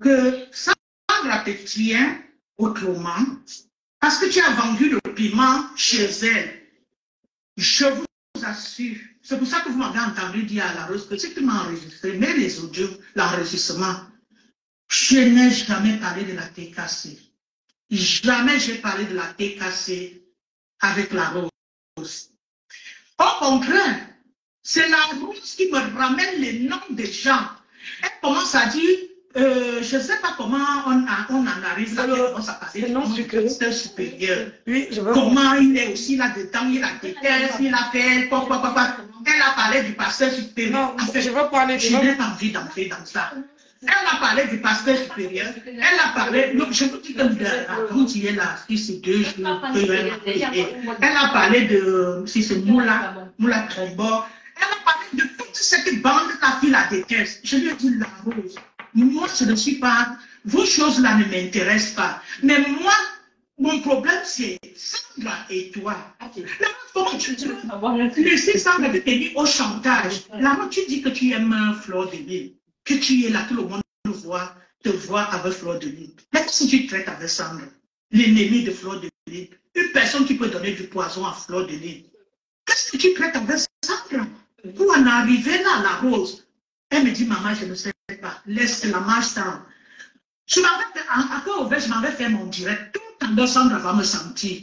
que Sandra te tient autrement parce que tu as vendu le piment chez elle. Je vous assure, c'est pour ça que vous m'avez entendu dire à la Rose que si tu m'as enregistré, mais les audios, l'enregistrement, je n'ai jamais parlé de la TKC. Jamais j'ai parlé de la TKC avec la Rose. Au contraire, c'est la Rose qui me ramène les noms des gens. Elle commence à dire, je ne sais pas comment on en arrive là, elle commence à parler du nom du pasteur supérieur. Oui, comment il est aussi là-dedans, il a des thèses, il a fait, quoi. Elle a parlé du pasteur supérieur. Non, je veux parler. Je n'ai pas envie d'entrer dans ça. Elle a parlé du pasteur supérieur. Elle a parlé. Donc, je vous dis que quand il est là, si c'est 2 jours, elle a parlé de. Si c'est Moula Trombor. Elle a parlé de toute cette bande-là qui la déteste. Je lui ai dit la Rose. Moi, je ne suis pas. Vos choses-là ne m'intéressent pas. Mais moi, mon problème, c'est Sandra et toi. Là, comment tu dis laisser Sandra de tenir au chantage. Là, tu dis que tu aimes Fleur de Lys. Que tu es là, tout le monde te voit avec Fleur de Lys. Mais si tu traites avec Sandra, l'ennemi de Fleur de Lys, une personne qui peut donner du poison à Fleur de Lys, qu'est-ce que tu traites avec Sandra? Pour en arriver là, la Rose, elle me dit, maman, je ne sais pas, laisse la marche ça. Je m'avais fait mon direct, tout en deux Sandra va me sentir.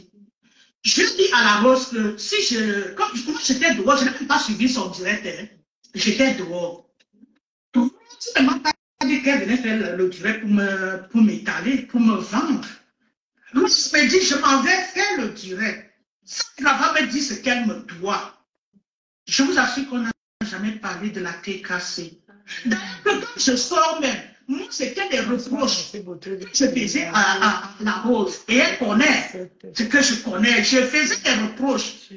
Je dis à la Rose que si comme moi j'étais dehors, je n'ai pas suivi son direct, hein. J'étais dehors. Tu ne m'as pas dit qu'elle venait faire le direct pour m'étaler, pour me vendre. Rose me dit, je m'en vais faire le direct. Sandra va me dire ce qu'elle me doit. Je vous assure qu'on n'a jamais parlé de la TKC. D'ailleurs, quand je sors même, moi, c'était des reproches. Je faisais à la Rose. Et elle connaît ce que je connais. Je faisais des reproches.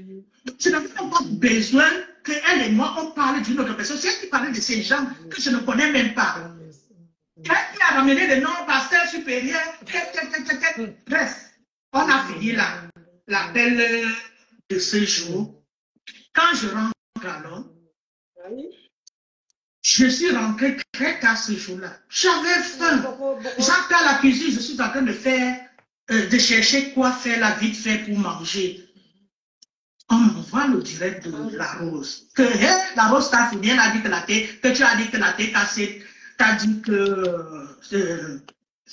Donc, je n'avais pas besoin qu'elle et moi, on parle d'une autre personne. C'est elle qui parlait de ces gens que je ne connais même pas. Elle qui a ramené le nom pasteur supérieur. Bref, on a fini l'appel de ce jour. Quand je rentre alors, je suis rentré très tard ce jour-là. J'avais faim. J'entre à la cuisine, je suis en train de chercher quoi faire la vite fait pour manger. On m'envoie le direct de la Rose. Que la Rose t'a fini, elle a dit que tu as dit que la TKC t'a dit que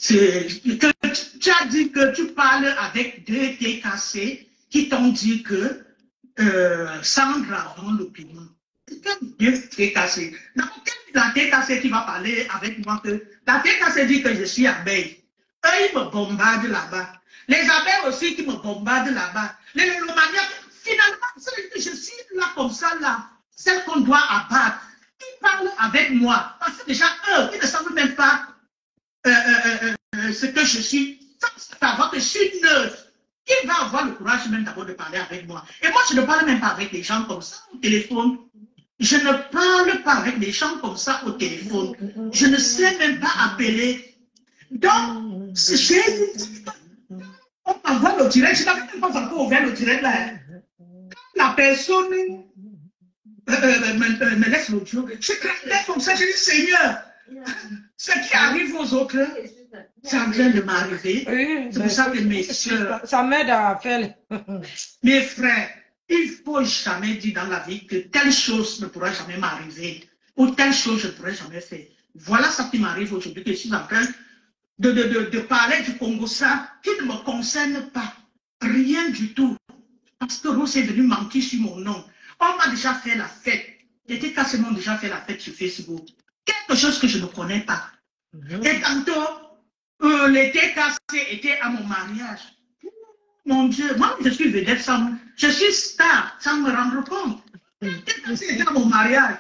tu as dit que tu parles avec 2 TKC qui t'ont dit que Sandra vend le piment. Quelle TKC? La TKC qui va parler avec moi que la TKC dit que je suis abeille. Eux, ils me bombardent là-bas. Les abeilles aussi qui me bombardent là-bas. Les maniaques, finalement, je suis là comme ça, là, celle qu'on doit abattre. Ils parlent avec moi. Parce que déjà, eux, ils ne savent même pas ce que je suis. Sans savoir que je suis neutre. Qui va avoir le courage même d'abord de parler avec moi? Et moi, je ne parle même pas avec des gens comme ça au téléphone. Je ne parle pas avec des gens comme ça au téléphone. Je ne sais même pas appeler. Donc, on m'envoie le direct. Je n'avais même pas encore ouvert le direct là. La personne me laisse l'audio. Je craque comme ça. Je dis, Seigneur, ce qui arrive aux autres, c'est en train de m'arriver. Oui, c'est pour ça que mes soeurs, ça m'aide à faire. Mes frères, il ne faut jamais dire dans la vie que telle chose ne pourra jamais m'arriver ou telle chose je ne pourrai jamais faire. Voilà ce qui m'arrive aujourd'hui, que je suis en train de parler du Congo, ça qui ne me concerne pas. Rien du tout. Parce que Rose est venu mentir sur mon nom. On m'a déjà fait la fête. Les TKC m'ont déjà fait la fête sur Facebook. Quelque chose que je ne connais pas. Et tantôt, les TKC étaient à mon mariage. Mon Dieu, moi je suis vedette, je suis star, sans me rendre compte. Les TKC étaient à mon mariage.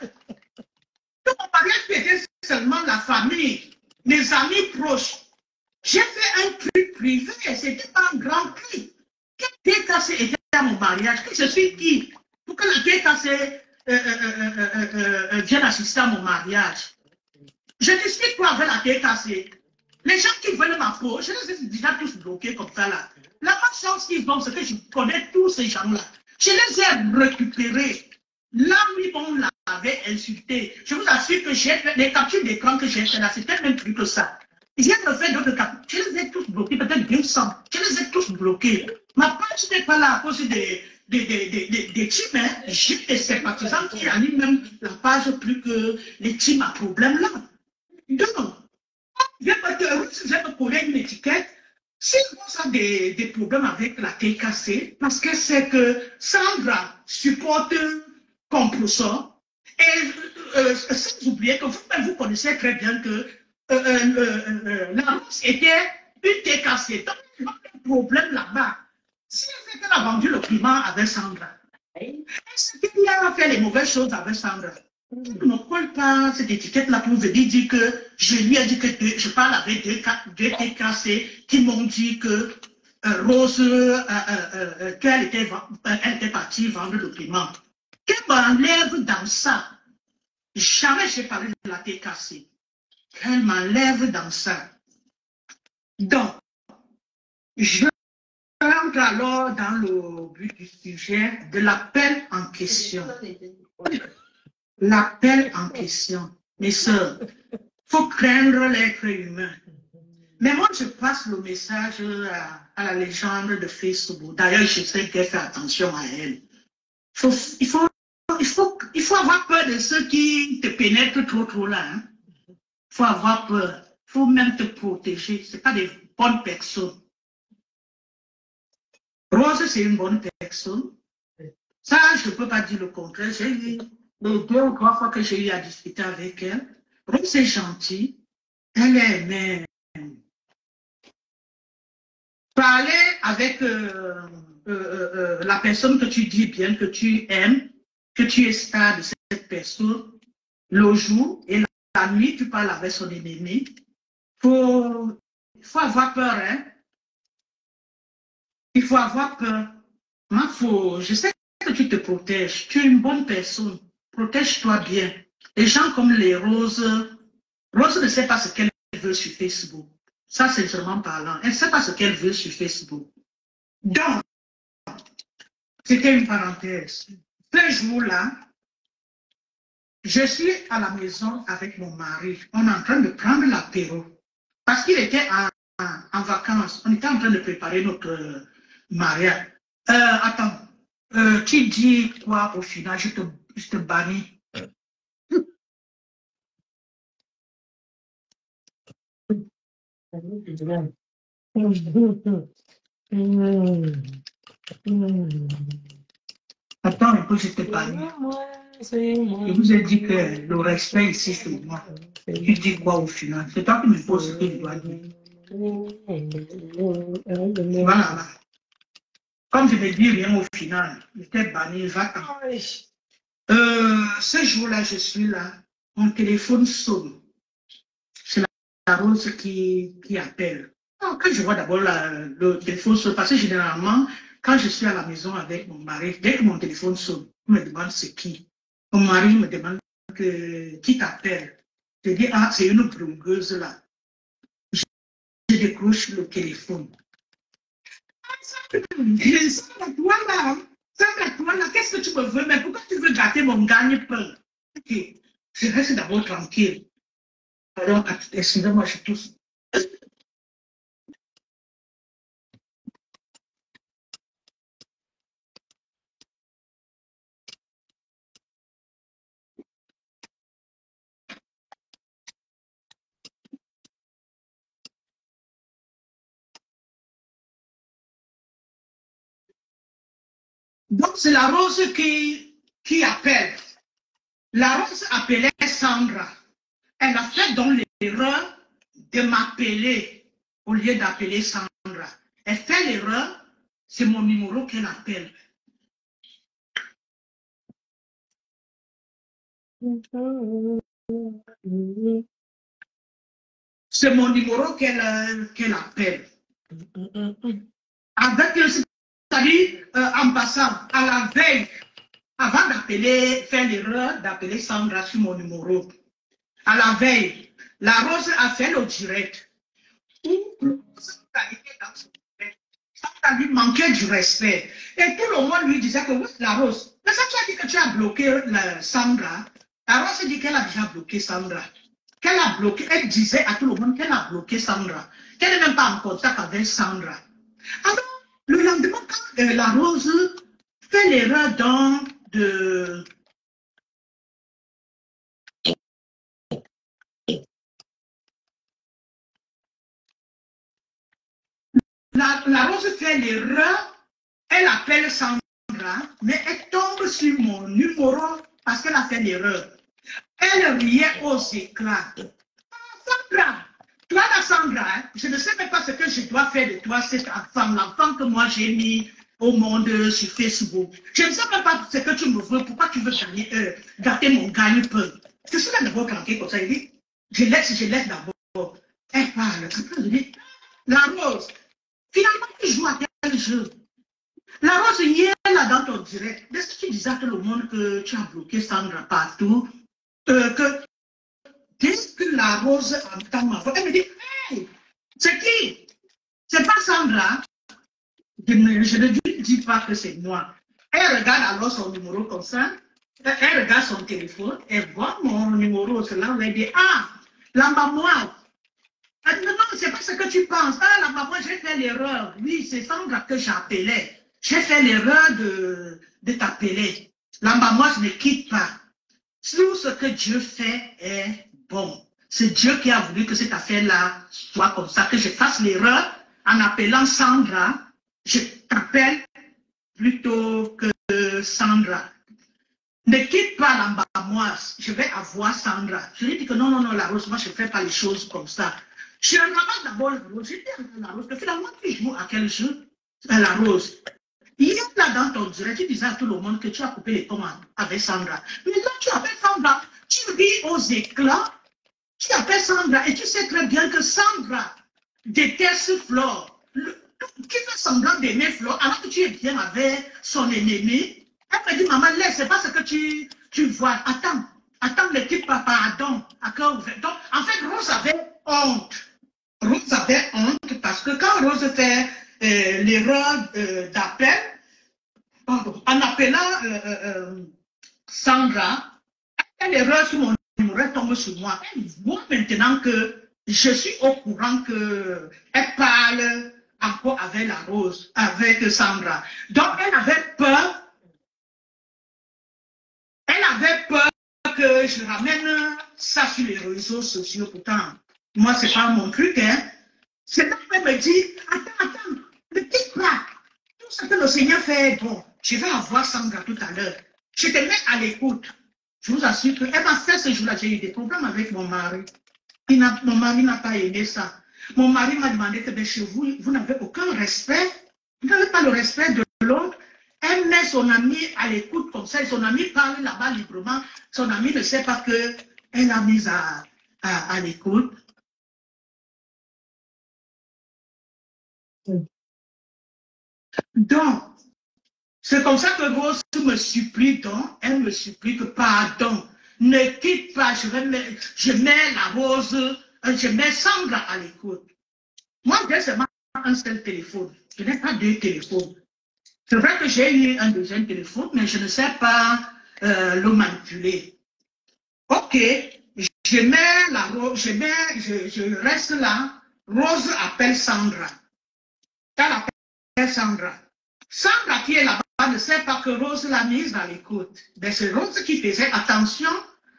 Donc, mon mariage était seulement la famille, mes amis proches. J'ai fait un truc privé, c'était pas un grand truc. Quel TKC était à mon mariage? Je suis qui? Pour que le TKC vienne assister à mon mariage. Je discute quoi avec la TKC? Les gens qui veulent ma peau, je les ai déjà tous bloqués comme ça là. La bonne chance qu'ils ont, c'est que je connais tous ces gens-là. Je les ai récupérés. Là où ils m'avaient insulté. Je vous assure que j'ai fait les captures d'écran que j'ai fait là, c'était même plus que ça. J'ai fait d'autres captures. Je les ai tous bloqués, peut-être 200. Je les ai tous bloqués. Ma page n'est pas là à cause des teams. Hein. J'ai des sympathisants qui animent même la page plus que les teams à problème là. Donc, je vais me coller une étiquette. Si on a des problèmes avec la TKC, parce que c'est que Sandra supporte Compressor, et sans oublier que vous connaissez très bien que la Rose était une TKC. Donc, il y a un problème là-bas. Si elle a vendu le piment avec Sandra, est-ce qu'il a fait les mauvaises choses avec Sandra? Je ne colle pas cette étiquette-là pour venir dire que je lui ai dit que je parle avec deux TKC qui m'ont dit que Rose, qu'elle était partie vendre le piment. Qu'elle m'enlève dans ça. Jamais j'ai parlé de la TKC. Qu'elle m'enlève dans ça. Donc, je rentre alors dans le but du sujet de l'appel en question. L'appel en question. Mes sœurs, il faut craindre l'être humain. Mais moi, je passe le message à la légende de Facebook. D'ailleurs, je sais qu'elle fait attention à elle. Il faut avoir peur de ceux qui te pénètrent trop là. Hein. Il faut avoir peur. Il faut même te protéger. Ce n'est pas des bonnes personnes. Rose, c'est une bonne personne. Ça, je ne peux pas dire le contraire. J'ai eu les 2 ou 3 fois que j'ai eu à discuter avec elle. Rose est gentille. Elle est même. Parler avec la personne que tu dis bien, que tu aimes, que tu es star de cette personne, le jour et la nuit, tu parles avec son ennemi. Il faut avoir peur, hein. Il faut avoir peur. Moi, je sais que tu te protèges. Tu es une bonne personne. Protège-toi bien. Les gens comme les Roses, Rose ne sait pas ce qu'elle veut sur Facebook. Ça, sincèrement parlant. Elle ne sait pas ce qu'elle veut sur Facebook. Donc, c'était une parenthèse. Ce jour-là, je suis à la maison avec mon mari. On est en train de prendre l'apéro. Parce qu'il était en vacances. On était en train de préparer notre mariage. Attends. Tu dis quoi au final? Je te bannis. Attends un peu, je te bannis. Je vous ai dit que le respect ici, c'est moi. Tu dis quoi au final? C'est toi qui me poses ce que je dois dire. Voilà. Comme je ne dis rien au final, je t'ai banni, va-t'en. Ce jour-là, je suis là, mon téléphone sonne. C'est la Rose qui appelle. Alors, quand je vois d'abord le téléphone sonne, parce que généralement, quand je suis à la maison avec mon mari, dès que mon téléphone sonne, il me demande c'est qui. Mon mari me demande qui t'appelle. Je dis, ah, c'est une blogueuse là. Je décroche le téléphone. Toi là, qu'est-ce que tu me veux, mais pourquoi tu veux gâter mon gagne-pain? Ok, je reste d'abord tranquille. Alors, excusez-moi, je tousse. Donc, c'est la Rose qui appelle. La Rose appelait Sandra. Elle a fait donc l'erreur de m'appeler au lieu d'appeler Sandra. Elle fait l'erreur, c'est mon numéro qu'elle appelle. C'est mon numéro qu'elle appelle. Avec, c'est-à-dire, en passant, à la veille, avant d'appeler, faire l'erreur d'appeler Sandra sur mon numéro, à la veille, la Rose a fait le direct. Ça lui manquait du respect. Et tout le monde lui disait que oui, la Rose, mais ça tu as dit que tu as bloqué Sandra. La Rose dit qu'elle a déjà bloqué Sandra. Qu'elle a bloqué, elle disait à tout le monde qu'elle a bloqué Sandra. Qu'elle n'est même pas en contact avec Sandra. Alors, le lendemain, quand la Rose fait l'erreur de... La Rose fait l'erreur, elle appelle Sandra, mais elle tombe sur mon numéro parce qu'elle a fait l'erreur. Elle riait aux éclats. Sandra, toi la Sandra, hein, je ne sais même pas ce que je dois faire de toi, cette enfant, l'enfant que moi j'ai mis au monde sur Facebook. Je ne sais même pas ce que tu me veux, pourquoi tu veux gâter mon gagne-pain. Je suis là d'abord tranquille comme ça, il dit, je laisse d'abord. Elle parle, après je dis, la Rose, finalement tu joues à quel jeu? La Rose, hier là dans ton direct, est-ce que tu disais à tout le monde que tu as bloqué Sandra partout? Que dès que la Rose entend ma voix, elle me dit, hey, c'est qui? C'est pas Sandra. Je ne lui dis pas que c'est moi. Elle regarde alors son numéro comme ça, elle regarde son téléphone, elle voit mon numéro, cela, elle dit, ah, la maman. Elle dit, non, c'est pas ce que tu penses. Ah, la maman, j'ai fait l'erreur. Oui, c'est Sandra que j'appelais. J'ai fait l'erreur de t'appeler. La maman, je ne quitte pas. Tout ce que Dieu fait est bon. C'est Dieu qui a voulu que cette affaire-là soit comme ça, que je fasse l'erreur en appelant Sandra. Je t'appelle plutôt que Sandra. Ne quitte pas l'ambamoise, je vais avoir Sandra. Je lui dis que non, la Rose, moi je ne fais pas les choses comme ça. Je ramasse d'abord la Rose, je dis à la Rose que finalement tu joues à quel jeu? À la Rose. Hier, là, dans ton direct, tu disais à tout le monde que tu as coupé les commandes avec Sandra. Mais là, tu appelles Sandra, tu ris aux éclats, tu appelles Sandra et tu sais très bien que Sandra déteste Flore. Tu fais semblant d'aimer Flore alors que tu es bien avec son ennemi. Elle me dit, maman, laisse, c'est pas ce que tu vois. Attends, le petit pardon. Donc, en fait, Rose avait honte. Rose avait honte parce que quand Rose fait l'erreur d'appel, en appelant Sandra, l'erreur sur mon numéro tombe sur moi. Elle voit maintenant que je suis au courant qu'elle parle encore avec la Rose, avec Sandra. Donc, elle avait peur. Elle avait peur que je ramène ça sur les réseaux sociaux. Pourtant, moi, c'est pas mon truc, hein. C'est là qu'elle me dit, attends, ne quitte pas. Tout ce que le Seigneur fait, bon, je vais avoir Sandra tout à l'heure. Je te mets à l'écoute. Je vous assure qu'elle m'a fait ce jour-là, j'ai eu des problèmes avec mon mari. Mon mari n'a pas aimé ça. Mon mari m'a demandé que chez vous, vous n'avez aucun respect. Vous n'avez pas le respect de l'autre. Elle met son ami à l'écoute comme ça. Et son ami parle là-bas librement. Son ami ne sait pas qu'elle a mis à l'écoute. Donc, c'est comme ça que Rose me supplie donc. Elle me supplie que pardon. Ne quitte pas, je mets la Rose, je mets Sandra à l'écoute. Moi, j'ai seulement un seul téléphone. Je n'ai pas deux téléphones. C'est vrai que j'ai eu un deuxième téléphone, mais je ne sais pas le manipuler. Ok, je mets la Rose, je reste là. Rose appelle Sandra. Elle appelle Sandra. Sandra qui est là-bas ne sait pas que Rose l'a mise à l'écoute. Mais c'est Rose qui faisait attention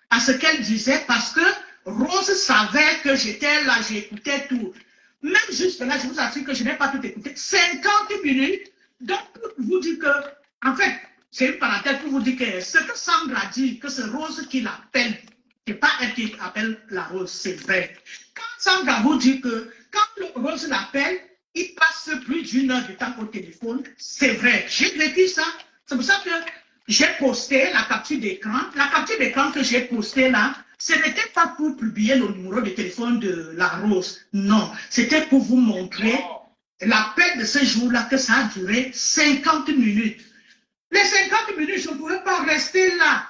à ce qu'elle disait parce que Rose savait que j'étais là, j'écoutais tout. Même juste là, je vous assure que je n'ai pas tout écouté. 50 minutes. Donc, pour vous dire que, en fait, c'est une parenthèse pour vous dire que ce que Sandra dit, que c'est Rose qui l'appelle, c'est pas elle qui appelle la Rose, c'est vrai. Quand Sandra vous dit que quand Rose l'appelle, il passe plus d'1 heure de temps au téléphone, c'est vrai. J'ai vécu ça. C'est pour ça que j'ai posté la capture d'écran. La capture d'écran que j'ai postée là, ce n'était pas pour publier le numéro de téléphone de la Rose. Non, c'était pour vous montrer l'appel de ce jour-là, que ça a duré 50 minutes. Les 50 minutes, je ne pouvais pas rester là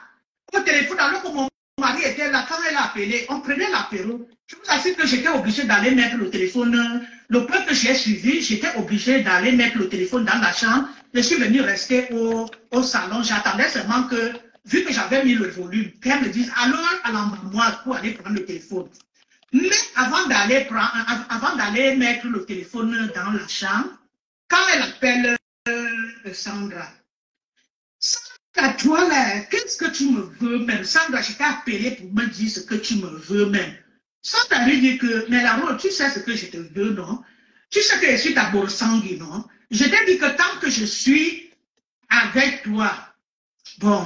au téléphone alors que mon mari était là. Quand elle a appelé, on prenait l'apéro. Je vous assure que j'étais obligé d'aller mettre le téléphone. Le peu que j'ai suivi, j'étais obligé d'aller mettre le téléphone dans la chambre. Je suis venu rester au salon. J'attendais seulement que, vu que j'avais mis le volume, qu'elle me dise alors à l'endroit pour aller prendre le téléphone. Mais avant d'aller mettre le téléphone dans la chambre, quand elle appelle Sandra, Sandra, toi là, qu'est-ce que tu me veux même? Sandra, je t'ai appelé pour me dire ce que tu me veux même. Sandra lui dit que, mais la Rose, tu sais ce que je te veux, non? Tu sais que je suis ta Borsangui, non? Je t'ai dit que tant que je suis avec toi, bon,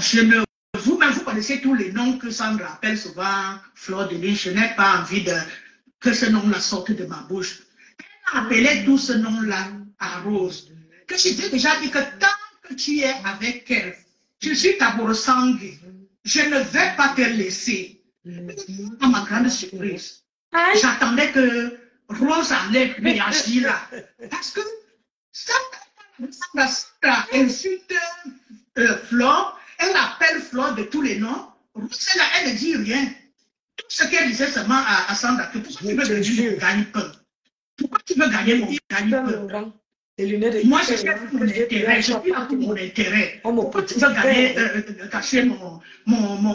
vous-même, vous connaissez tous les noms que Sandra appelle souvent Fleur de Lys. Je n'ai pas envie que ce nom-là sorte de ma bouche. Elle a appelé tout ce nom-là à Rose. Que je t'ai déjà dit que tant que tu es avec elle, je suis ta Borsangui. Je ne vais pas te laisser. À ma grande surprise, j'attendais que Rose allait réagir là. Parce que Sandra insulte Flore, elle appelle Flore de tous les noms. Rose, elle ne dit rien. Tout ce qu'elle disait seulement à Sandra, que pourquoi tu veux gagner mon gagne-pain? Pourquoi tu veux gagner mon gagne-pain? Moi, je fais pour mon intérêt, je suis là pour mon intérêt. Pourquoi tu veux cacher mon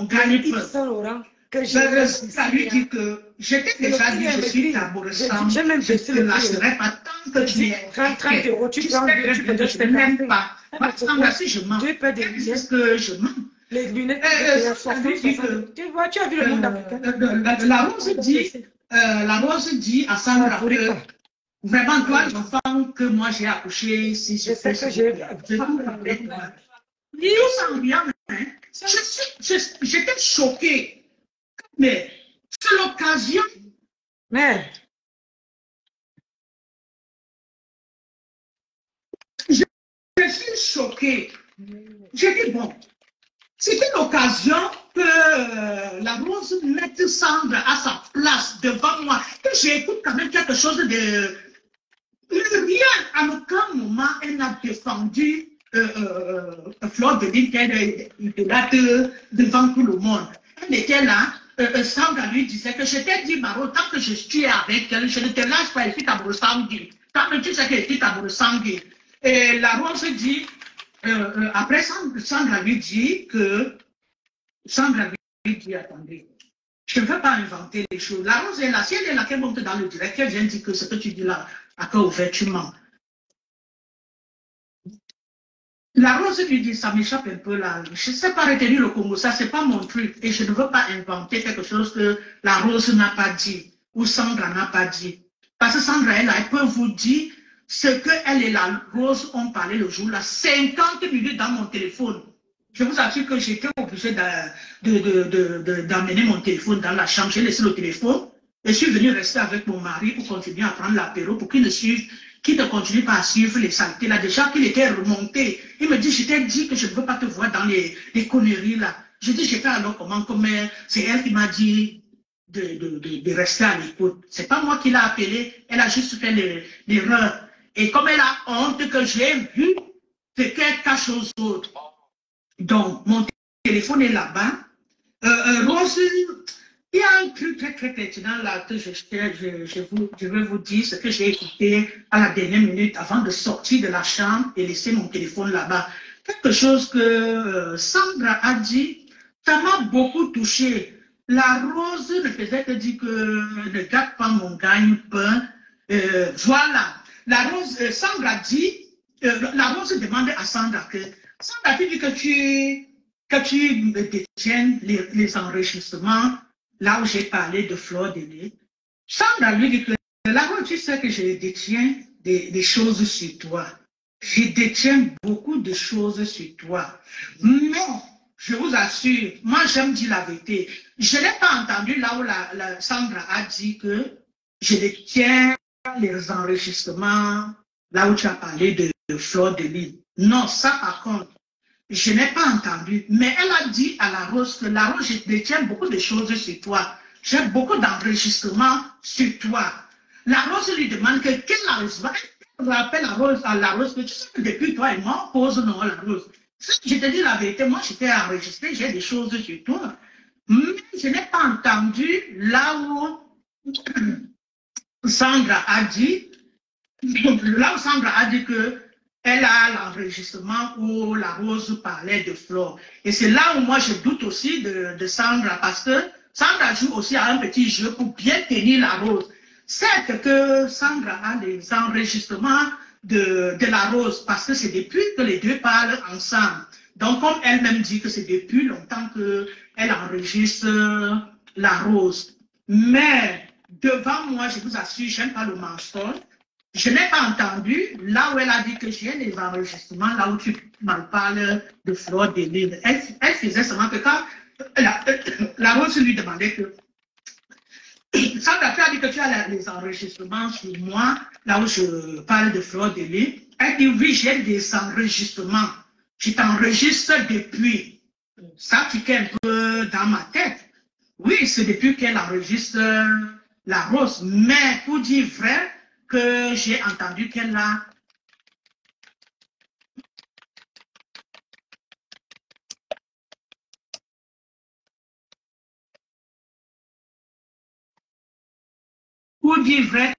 gagne-pain? Ça lui dit que j'étais déjà dit, je suis ta Borsangui, je ne te lâcherai pas tant que tu es. Tu sais que je ne t'aime pas. Sandra, si je mens, qu'est-ce que je mens? Les lunettes, tu vois, tu as vu le monde africain. La Rose dit à Sandra que vraiment, toi, l'enfant que moi j'ai accouché, si je fais ce que j'ai tout sans rien, j'étais choquée. Mais c'est l'occasion. Mais je suis choquée. J'ai dit, bon, c'était l'occasion que la Rose mette Sandra à sa place devant moi. Que j'écoute quand même quelque chose de... Rien, à aucun moment, elle n'a défendu Fleur de Lys qu'elle était devant tout le monde. Elle était là. Sandra lui disait que je t'ai dit, Maro, tant que je suis avec elle, je ne te lâche pas, je suis ta Borsangui. Tant que tu sais que je suis ta Borsangui. Et la Rose dit, après Sandra lui dit que, attendez, je ne veux pas inventer les choses. La Rose est là, si elle est là, qu'elle monte dans le direct, elle vient dire que ce que tu dis là, à cœur ouvert, tu mens. La Rose lui dit, ça m'échappe un peu là. Je ne sais pas retenir le Congo, ça c'est pas mon truc. Et je ne veux pas inventer quelque chose que la Rose n'a pas dit ou Sandra n'a pas dit. Parce que Sandra, elle peut vous dire ce que elle et la Rose ont parlé le jour là. 50 minutes dans mon téléphone. Je vous assure que j'étais obligée d'emmener mon téléphone dans la chambre. J'ai laissé le téléphone et je suis venue rester avec mon mari pour continuer à prendre l'apéro pour qu'il ne continue pas à suivre les saletés là. Déjà qu'il était remonté. Il me dit, je t'ai dit que je ne veux pas te voir dans les conneries là. Je dis, j'ai fait alors comment, c'est elle qui m'a dit de rester à l'écoute. C'est pas moi qui l'ai appelé, elle a juste fait l'erreur. Et comme elle a honte que j'ai vu, c'est qu'elle cache aux autres. Donc, mon téléphone est là-bas. Rose, il y a un truc très pertinent là que je veux vous dire, ce que j'ai écouté à la dernière minute avant de sortir de la chambre et laisser mon téléphone là-bas. Quelque chose que Sandra a dit, ça m'a beaucoup touché. La Rose ne faisait que dire que ne gâte pas mon gagne-pain. Voilà. La Rose, Sandra dit, la Rose demande à Sandra que, Sandra, tu dis que tu détiens les enregistrements là où j'ai parlé de Fleur de Lys. Sandra lui dit que la Rose, tu sais que je détiens des choses sur toi. Je détiens beaucoup de choses sur toi. Mais, je vous assure, moi j'aime dire la vérité. Je n'ai pas entendu là où Sandra a dit que je détiens les enregistrements là où tu as parlé de Fleur de Lys. Non, ça par contre, je n'ai pas entendu. Mais elle a dit à la Rose que la Rose, je détiens beaucoup de choses sur toi. J'ai beaucoup d'enregistrements sur toi. La Rose lui demande que quelle enregistrement. Elle rappelle à la Rose que tu sais que depuis toi et moi, on pose non à la Rose. Je te dis la vérité, moi j'étais enregistré, j'ai des choses sur toi. Mais je n'ai pas entendu là où Sandra a dit, que elle a l'enregistrement où la Rose parlait de Flore. Et c'est là où moi je doute aussi de Sandra, parce que Sandra joue aussi à un petit jeu pour bien tenir la Rose. Certes que Sandra a des enregistrements de la Rose, parce que c'est depuis que les deux parlent ensemble. Donc, comme elle-même dit que c'est depuis longtemps qu'elle enregistre la Rose. Mais devant moi, je vous assure, je n'aime pas le mensonge. Je n'ai pas entendu là où elle a dit que j'ai les enregistrements, là où tu m'en parles de Flore de Lille. Elle faisait seulement que quand la Rose lui demandait que Sandra, tu as dit que tu as les enregistrements sur moi, là où je parle de Flore de Lille. Elle dit oui, j'ai des enregistrements. Je t'enregistre depuis. Ça piquait un peu dans ma tête. Oui, c'est depuis qu'elle enregistre la Rose. Mais pour dire vrai, que j'ai entendu qu'elle a pour dire vrai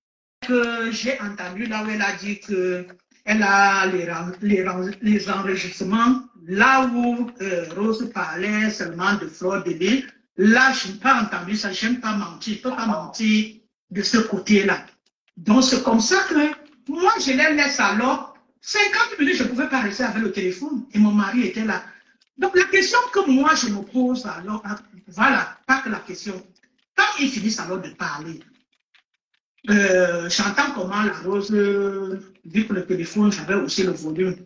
que j'ai entendu là où elle a dit que elle a les enregistrements là où Rose parlait seulement de Flore de Lille. Là, je n'ai pas entendu ça, je n'aime pas mentir, je ne peux pas mentir de ce côté-là. Donc, c'est comme ça que moi, je les laisse alors. 50 minutes, je ne pouvais pas rester avec le téléphone et mon mari était là. Donc, la question que moi, je me pose alors, voilà, pas que la question. Quand ils finissent alors de parler, j'entends comment la Rose, vu que le téléphone, j'avais aussi le volume.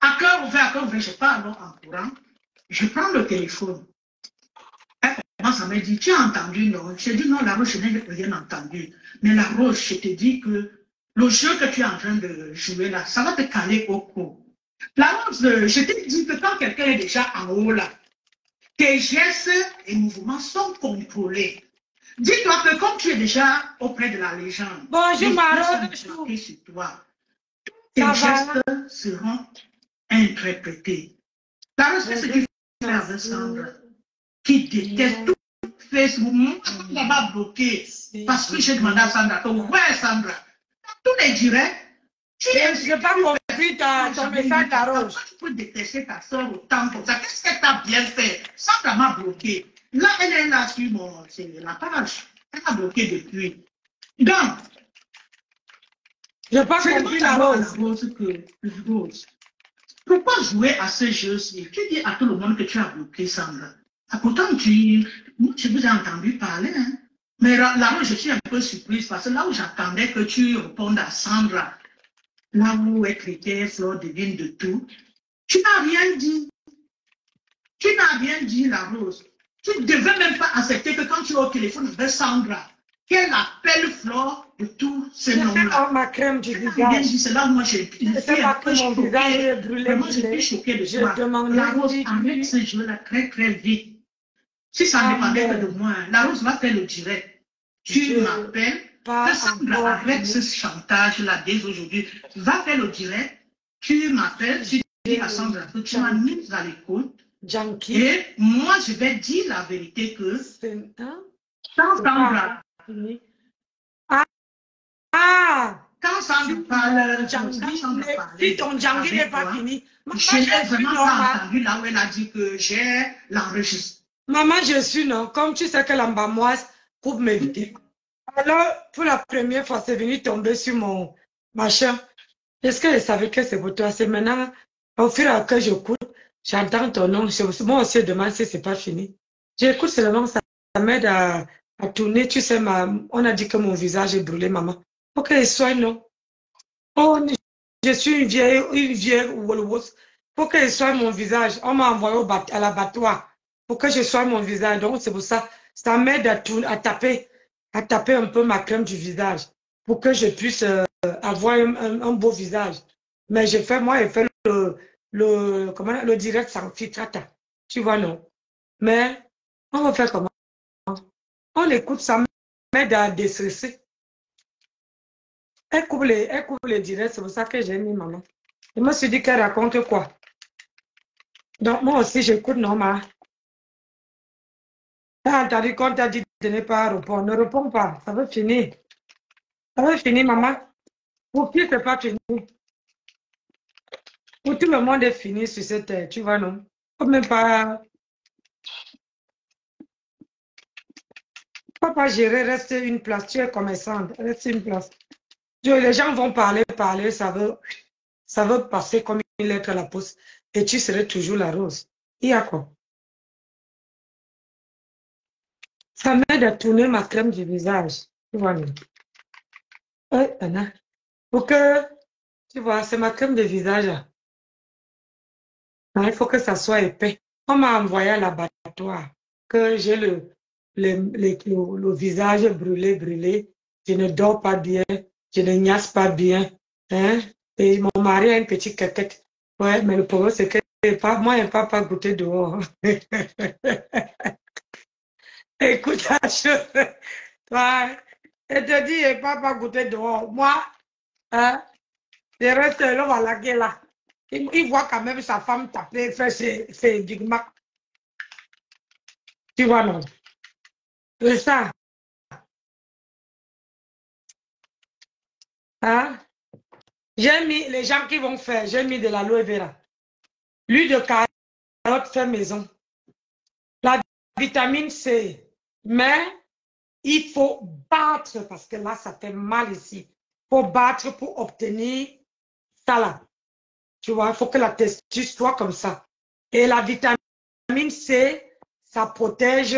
À cœur ouvert, je parle alors en courant. Je prends le téléphone. Ça m'a dit, tu as entendu, non? J'ai dit, non, la Rose, je n'ai rien entendu. Mais la Rose, je te dis que le jeu que tu es en train de jouer là, ça va te caler au cou. La Rose, je te dis que quand quelqu'un est déjà en haut là, tes gestes et mouvements sont contrôlés. Dis-toi que comme tu es déjà auprès de la légende, bonjour, les sur toi, tes gestes seront interprétés. La Rose, c'est ce qu'il fait avec Sandra, qui déteste tout Facebook. Moi, ça m'a bloqué parce que j'ai demandé à Sandra, ouais Sandra, tous les directs, je n'ai pas compris ton message, la Rose. Tu peux détester ta soeur autant comme ça. Qu'est-ce que tu as bien fait? Sandra m'a bloqué. Là, elle est là sur la page. Elle m'a bloqué depuis. Donc, je n'ai pas compris la Rose. Rose, pourquoi jouer à ce jeu-ci? Tu dis à tout le monde que tu as bloqué Sandra. Pourtant, moi, je vous ai entendu parler, hein. Mais là où je suis un peu surprise, parce que là où j'attendais que tu répondes à Sandra, là où elle traitait Flore de Lille de tout, tu n'as rien dit. Tu n'as rien dit, la Rose. Tu ne devais même pas accepter que quand tu es au téléphone avec Sandra, qu'elle appelle Flore de tous ces noms-là. Ma crème du visage. C'est là où moi j'ai été un peu choquée. Vraiment, j'étais choquée de toi. La Rose, arrête ce jeu-là très très vite. Si ça ne dépendait que de moi, la Rose va faire le direct. Tu m'appelles, que Sandra arrête ce chantage-là dès aujourd'hui. Va faire le direct, tu m'appelles, tu dis à Sandra que tu m'as mise à l'écoute. Et moi, je vais dire la vérité que quand Sandra quand Sandra parle, si ton Djangi n'est pas fini, je n'ai vraiment pas entendu là où elle a dit que j'ai l'enregistrement. Maman, je suis non. Comme tu sais que l'ambamoise coupe mes vidéos. Alors, pour la première fois, c'est venu tomber sur mon machin. Est-ce que je savais que c'est pour toi? C'est maintenant, au fur et à mesure que j'écoute, j'entends ton nom. Moi aussi, je demande si c'est pas fini. J'écoute seulement, ça m'aide à tourner. Tu sais, on a dit que mon visage est brûlé, maman. Faut que je soigne, non? Oh, je suis une vieille Wolwos. Faut que je soigne mon visage. On m'a envoyé à l'abattoir pour que je soigne mon visage. Donc, c'est pour ça. Ça m'aide à taper un peu ma crème du visage pour que je puisse avoir un beau visage. Mais moi, j'ai fait le direct sans filtrate. Tu vois, non? Mais on va faire comment? On écoute, ça m'aide à déstresser. Elle coupe les directs, c'est pour ça que j'ai mis maman. Je me suis dit qu'elle raconte quoi? Donc moi aussi, j'écoute normal. T'as entendu quand t'as dit de ne pas répondre. Ne réponds pas, ça va finir. Ça va finir, maman. Pour qui c'est pas fini? Pour tout le monde est fini sur cette terre, tu vois, non? Faut même pas gérer, reste une place. Tu es commerçante, reste une place. Les gens vont parler, ça veut passer comme une lettre à la poste. Et tu serais toujours la rose. Il y a quoi? Ça m'aide à tourner ma crème du visage. Tu vois, non? Anna. Pour que, tu vois, c'est ma crème de visage. Ah, il faut que ça soit épais. On m'a envoyé à l'abattoir que j'ai le visage brûlé. Je ne dors pas bien. Je ne niasse pas bien. Hein? Et mon mari a une petite caquette. Ouais, mais le problème, c'est que moi, je n'ai pas goûté dehors. Écoute la chose. Ouais. Je te dis, je n'ai pas goûté dehors. Moi, hein, je reste là, voilà, là. Il voit quand même sa femme taper, faire ses digmas. Tu vois, non? C'est ça. Hein? J'ai mis, les gens qui vont faire, j'ai mis de l'aloe vera. L'huile de carotte fait maison. La vitamine C. Mais il faut battre, parce que là, ça fait mal ici. Il faut battre pour obtenir ça là. Tu vois, il faut que la texture soit comme ça. Et la vitamine C, ça protège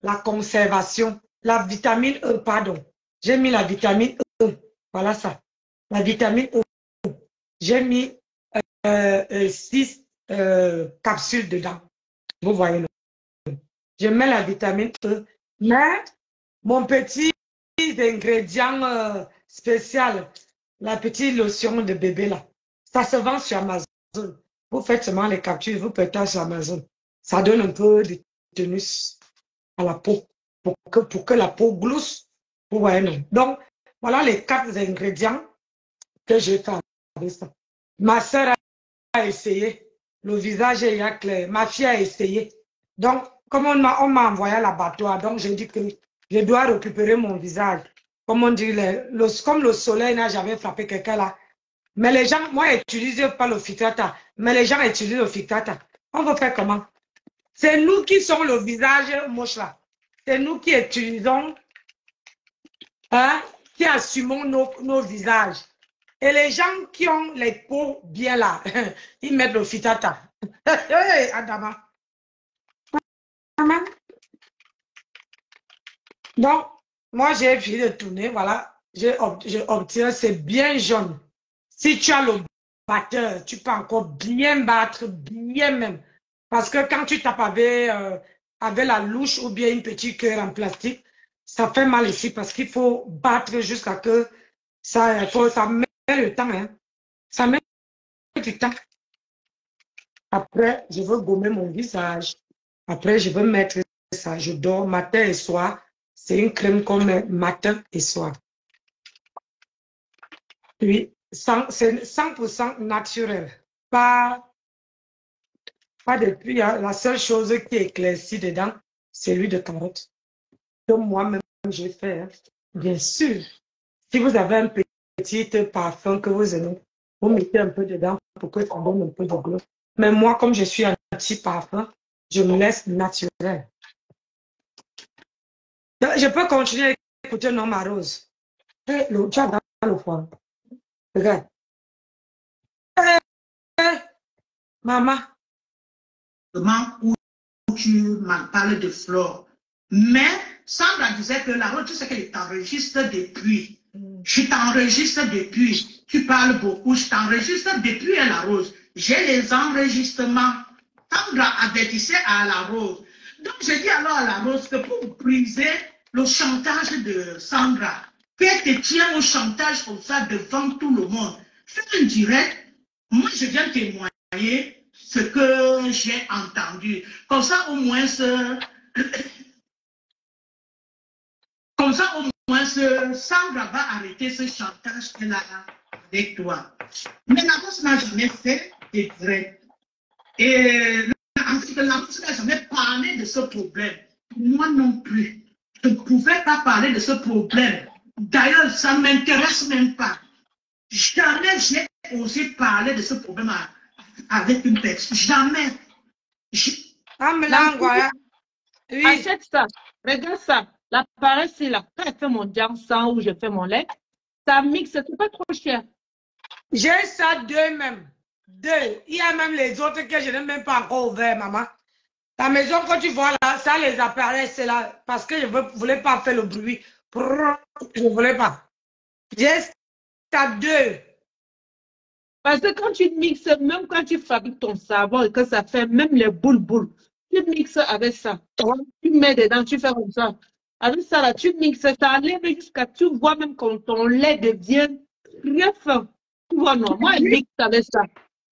la conservation. La vitamine E, pardon. J'ai mis la vitamine E. Voilà ça. La vitamine E. J'ai mis 6 capsules dedans. Vous voyez. Je mets la vitamine E. Mais mon petit ingrédient spécial, la petite lotion de bébé là, ça se vend sur Amazon. Vous faites seulement les captures, vous pétez sur Amazon. Ça donne un peu de tonus à la peau pour que la peau glousse. Vous voyez, non? Donc, voilà les 4 ingrédients que j'ai fait avec ça. Ma soeur a essayé. Le visage est clair. Ma fille a essayé. Donc, comme on m'a envoyé à l'abattoir, donc j'ai dit que je dois récupérer mon visage. Comme on dit, comme le soleil n'a jamais frappé quelqu'un là. Mais les gens, moi, j'utilise pas le filtrata, mais les gens utilisent le filtrata. On va faire comment? C'est nous qui sommes le visage moche là. C'est nous qui utilisons, hein, qui assumons nos visages. Et les gens qui ont les peaux bien là, ils mettent le filtrata. Hey, Adama. Donc, moi, j'ai fini de tourner, voilà. J'obtiens, c'est bien jaune. Si tu as le batteur, tu peux encore bien battre, bien même. Parce que quand tu tapes avec la louche ou bien une petite cœur en plastique, ça fait mal ici parce qu'il faut battre jusqu'à que ça met le temps. Hein. Ça met du temps. Après, je veux gommer mon visage. Après, je veux mettre ça. Je dors matin et soir. C'est une crème qu'on met matin et soir. Oui, c'est 100% naturel. Pas depuis. La seule chose qui est éclaircie dedans, c'est l'huile de carotte. Que moi-même, j'ai fait. Hein. Bien sûr. Si vous avez un petit parfum que vous aimez, vous mettez un peu dedans pour que ça donne un peu de glow. Mais moi, comme je suis un petit parfum, je me laisse naturel. Je peux continuer à écouter Norma Rose. Tu as dans le fond. Regarde. Maman. Où tu m'en parles de Flore. Mais Sandra disait que la rose, tu sais qu'elle t'enregistre depuis. Je t'enregistre depuis. Tu parles beaucoup, je t'enregistre depuis la rose. J'ai les enregistrements. Sandra avertissait à la rose. Donc, je dis alors à la rose que pour briser le chantage de Sandra, qu'elle te tient au chantage comme ça devant tout le monde, fais un direct. Moi, je viens témoigner ce que j'ai entendu. Comme ça, au moins, Sandra va arrêter ce chantage qu'elle a avec toi. Mais la bosse n'a jamais fait des vrais. Et ensuite, la bosse n'a jamais parlé de ce problème. Moi non plus. Je ne pouvais pas parler de ce problème. D'ailleurs, ça ne m'intéresse même pas. Jamais j'ai osé parler de ce problème avec une personne. Jamais. Oui. Achète ça. Regarde ça. L'appareil, c'est là. Quand elle fait mon sang ou je fais mon lait, ça mixe, c'est pas trop cher. J'ai ça deux même. Deux. Il y a même les autres que je n'ai même pas encore ouvert, maman. La maison, quand tu vois là, ça, les appareils, c'est là. Parce que je ne voulais pas faire le bruit. Je ne voulais pas. J'ai ça deux. Parce que quand tu mixes, même quand tu fabriques ton savon et que ça fait même les boules, tu mixes avec ça. Tu mets dedans, tu fais comme ça. Avec ça, là, tu mixes, ça enlève jusqu'à, tu vois même quand ton lait devient très fin. Tu vois, non? Moi, je mixe avec ça.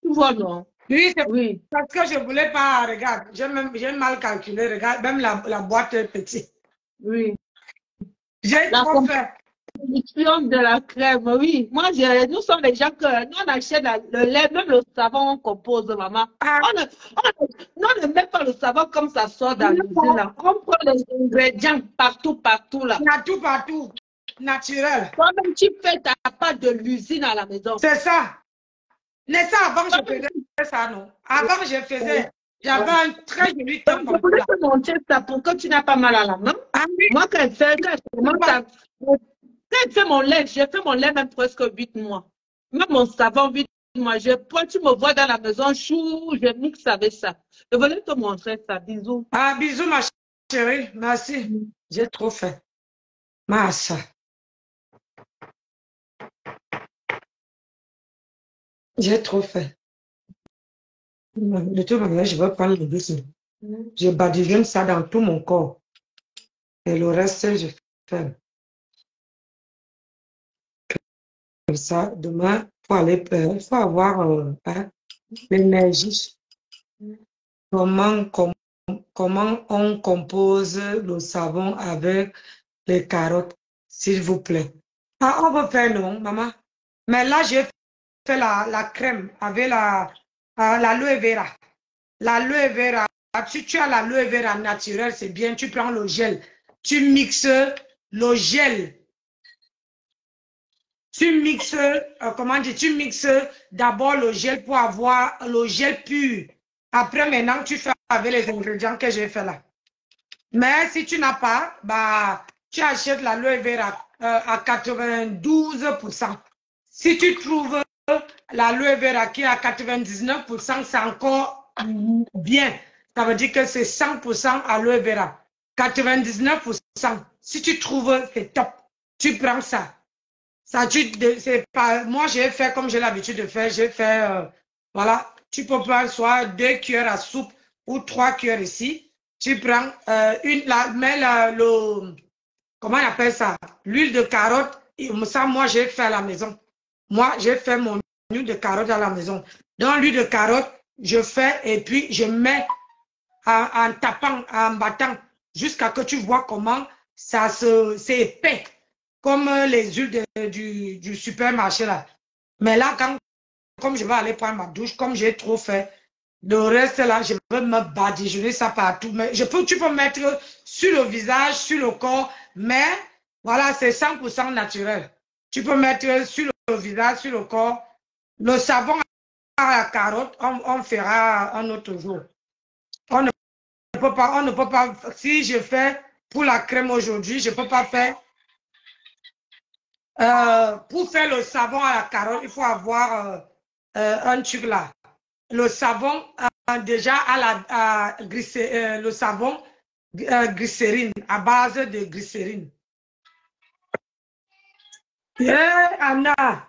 Tu vois, non? Oui, c'est Oui. parce que je ne voulais pas, regarde, j'ai mal calculé, regarde, même la boîte est petite. Oui. J'ai trop fait. Production de la crème, oui. Moi, nous sommes les gens que nous on achète le lait, même le savon on compose, maman. Ah. On ne met pas le savon comme ça sort dans l'usine là. On prend les ingrédients partout là. Il y a tout partout, naturel. Toi-même, tu fais ta pâte de l'usine à la maison. C'est ça. Mais ça, avant, je faisais ça, non? Avant, je faisais. J'avais un très joli temps. Je voulais te montrer ça pour que tu n'as pas mal à la main. Ah, oui. Moi, quand elle fait mon lait, j'ai fait mon lait même presque 8 mois. Même mon savon 8 mois. Tu me vois dans la maison, chou, je mixe avec ça. Je voulais te montrer ça. Bisous. Ah, bisous, ma chérie. Merci. J'ai trop fait. Massa. J'ai trop fait. De toute manière, je vais prendre le bus. Je badigeonne ça dans tout mon corps. Et le reste, je fais. Comme ça, demain, il faut avoir l'énergie. Comment on compose le savon avec les carottes, s'il vous plaît. Ah, on peut faire, non, maman? Mais là, j'ai fait la crème avec l'aloe vera. L'aloe vera, si tu as l'aloe vera naturel, c'est bien, tu prends le gel. Tu mixes le gel. Tu mixes, comment dire, tu mixes d'abord le gel pour avoir le gel pur. Après, maintenant, tu fais avec les ingrédients que j'ai fait là. Mais si tu n'as pas, bah, tu achètes l'aloe vera à 92%. Si tu trouves l'aloe vera qui est à 99%, c'est encore bien. Ça veut dire que c'est 100% aloe vera. 99%. Si tu trouves, c'est top. Tu prends ça. Ça, moi, j'ai fait comme j'ai l'habitude de faire. J'ai fait, voilà, tu peux prendre soit 2 cuillères à soupe ou 3 cuillères ici. Tu prends comment on appelle ça? L'huile de carotte. Ça, moi, j'ai fait à la maison. Moi, j'ai fait mon huile de carotte à la maison. Dans l'huile de carotte, je fais et puis je mets en tapant, en battant, jusqu'à que tu vois comment ça c'est épais. Comme les huiles du supermarché là. Mais là, comme je vais aller prendre ma douche, comme j'ai trop fait, le reste là, je vais me badigeonner ça partout. Mais tu peux mettre sur le visage, sur le corps, mais voilà, c'est 100% naturel. Tu peux mettre sur le visage, sur le corps. Le savon à la carotte, on fera un autre jour. On ne peut pas, si je fais pour la crème aujourd'hui, je ne peux pas faire. Pour faire le savon à la carotte, il faut avoir un truc là. Le savon, déjà le savon glycérine, à base de glycérine. Yeah, Anna.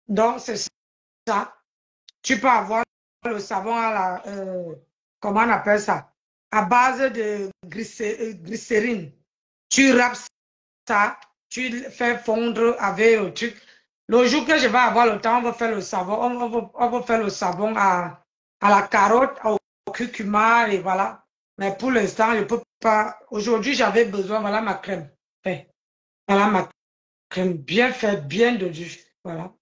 Donc, c'est ça. Tu peux avoir le savon à la, comment on appelle ça? À base de glycérine. Tu râpes ça, tu fais fondre avec le truc. Le jour que je vais avoir le temps, on va faire le savon. On va faire le savon à la carotte, au curcuma et voilà. Mais pour l'instant, je ne peux pas. Aujourd'hui, j'avais besoin, voilà ma crème. Fait. Voilà ma crème bien faite, bien dodue. Voilà.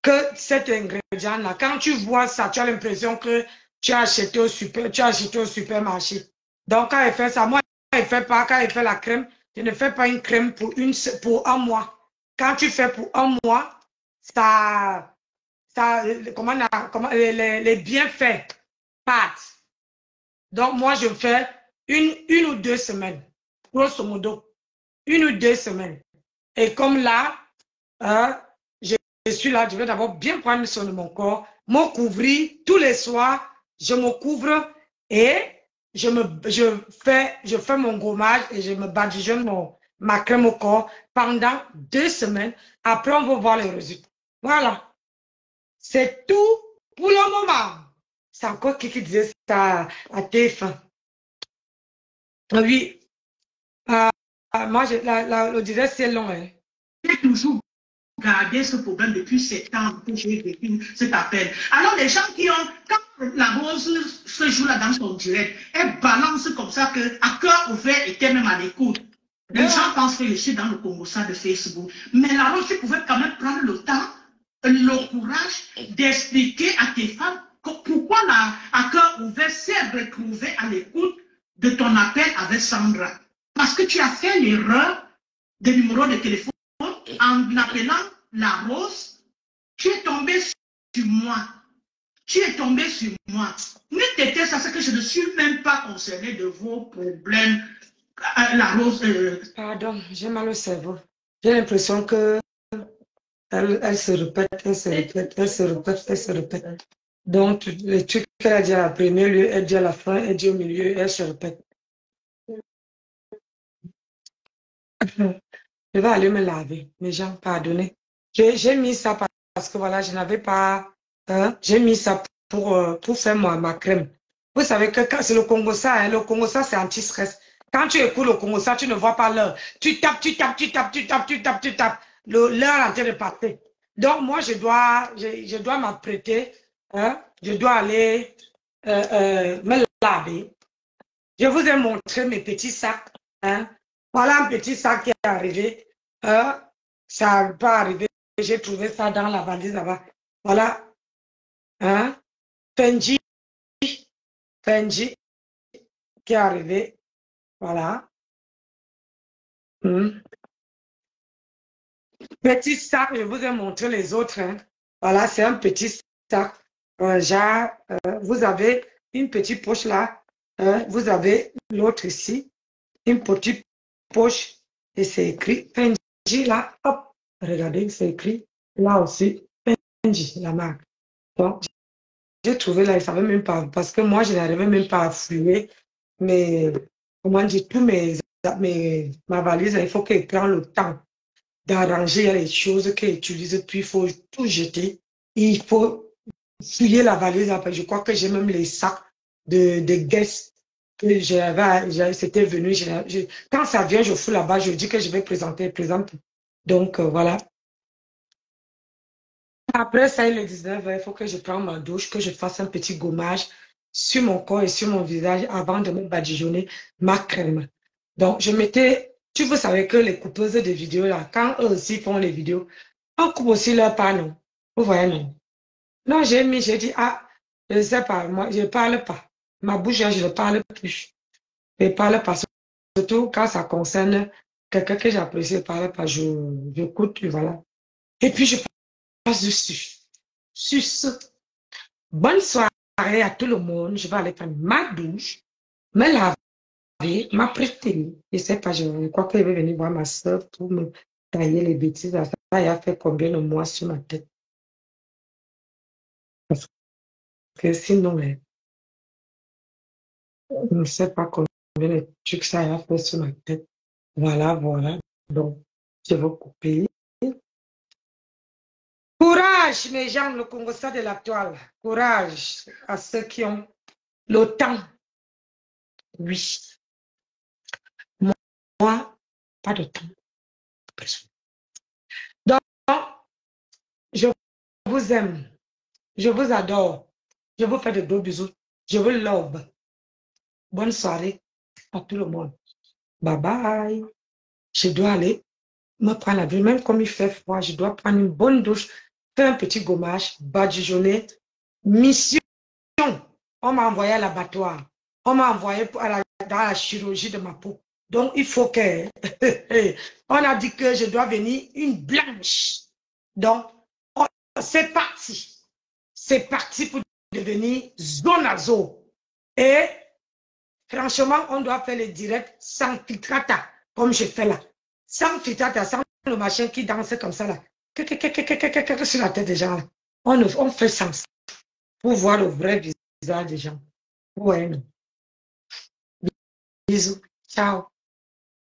Que cet ingrédient-là, quand tu vois ça, tu as l'impression que tu as acheté au supermarché. Donc, quand elle fait ça, moi, elle fait pas, quand elle fait la crème, je ne fais pas une crème pour un mois. Quand tu fais pour un mois, ça comment les bienfaits partent. Donc, moi, je fais une ou 2 semaines, grosso modo, 1 ou 2 semaines. Et comme là, hein, je suis là, je vais d'abord bien prendre soin de mon corps, me couvrir tous les soirs, je me couvre et je fais mon gommage et je me badigeonne ma crème au corps pendant 2 semaines. Après, on va voir les résultats. Voilà. C'est tout pour le moment. C'est encore qui disait ça à TF1. Oui. Moi, le direct, c'est long. Hein. J'ai toujours gardé ce problème depuis 7 ans que j'ai vécu cet appel. Alors, les gens qui ont, quand la rose ce jour-là dans son direct, elle balance comme ça que à cœur ouvert était même à l'écoute. Les gens pensent que je suis dans le Congo ça de Facebook. Mais la rose, tu pouvais quand même prendre le temps, le courage d'expliquer à tes femmes pourquoi à cœur ouvert s'est retrouvé à l'écoute de ton appel avec Sandra. Parce que tu as fait l'erreur de numéro de téléphone en appelant la rose, tu es tombé sur moi. Tu es tombé sur moi. Ne t'étais ça, c'est que je ne suis même pas concerné de vos problèmes. La rose. Pardon, j'ai mal au cerveau. J'ai l'impression que elle se répète, elle se répète, elle se répète, elle se répète. Donc, les trucs qu'elle a dit à la première lieu, elle dit à la fin, elle dit au milieu, elle se répète. Je vais aller me laver. Mes gens, pardonnez. J'ai mis ça parce que voilà, je n'avais pas. Hein, j'ai mis ça pour faire ma crème. Vous savez que c'est le Congo ça, hein, le Congo ça, c'est anti-stress. Quand tu écoutes le Congo ça, tu ne vois pas l'heure. Tu tapes, tu tapes, tu tapes, tu tapes, tu tapes, tu tapes. L'heure est en train de passer. Donc, moi, je dois m'apprêter. Hein, je dois aller me laver. Je vous ai montré mes petits sacs. Hein. Voilà un petit sac qui est arrivé. Ça n'est pas arrivé. J'ai trouvé ça dans la valise là-bas. Voilà. Hein. Fendi qui est arrivé. Voilà. Petit sac, je vous ai montré les autres. Hein. Voilà, c'est un petit sac. Vous avez une petite poche là. Vous avez l'autre ici. Une petite poche. Et c'est écrit Fendi là. Hop. Regardez, c'est écrit là aussi. Fendi, la marque. Donc, j'ai trouvé là, il ne savait même pas. Parce que moi, je n'arrivais même pas à fouiller. Mais, comment dire, ma valise, il faut qu'elle prenne le temps d'arranger les choses qu'elle utilise, puis il faut tout jeter. Il faut fouiller la valise. Après, je crois que j'ai même les sacs de guests que c'était venu. Quand ça vient, je fous là-bas, je dis que je vais présenter. Donc, voilà. Après ça, il est 19h, il faut que je prenne ma douche, que je fasse un petit gommage sur mon corps et sur mon visage avant de me badigeonner ma crème. Donc, tu veux savoir que les coupeuses de vidéos, là, quand eux aussi font les vidéos, on coupe aussi leur panneau. Vous voyez, non? Non, j'ai dit, ah, je ne sais pas, moi, je ne parle pas. Ma bouche, je ne parle plus. Je ne parle pas, surtout quand ça concerne quelqu'un que j'apprécie, je ne parle pas, j'écoute, voilà. Et puis, je passe dessus. Sur ce, bonne soirée à tout le monde. Je vais aller prendre ma douche, me laver, m'apprêter. Je ne sais pas, je crois qu'elle va venir voir ma soeur pour me tailler les bêtises. Ça, il a fait combien de mois sur ma tête? Parce que sinon, je ne sais pas combien de trucs ça a fait sur ma tête. Voilà, voilà. Donc, je vais couper. Courage, mes gens, le Congo ça de la toile. Courage à ceux qui ont le temps. Oui. Moi, pas de temps. Je vous aime. Je vous adore. Je vous fais de gros bisous. Je vous love. Bonne soirée à tout le monde. Bye bye. Je dois aller me prendre la douche. Même comme il fait froid, je dois prendre une bonne douche, faire un petit gommage, badigeonner. Mission. On m'a envoyé à l'abattoir. On m'a envoyé dans la chirurgie de ma peau. Donc, il faut que... on a dit que je dois venir une blanche. Donc, c'est parti. C'est parti pour devenir zone à zone. Et franchement, on doit faire le direct sans filtrata, comme je fais là. Sans filtrata, sans le machin qui danse comme ça là. Sur la tête des gens là. On fait sans pour voir le vrai visage des gens. Ouais, non. Bisous. Ciao.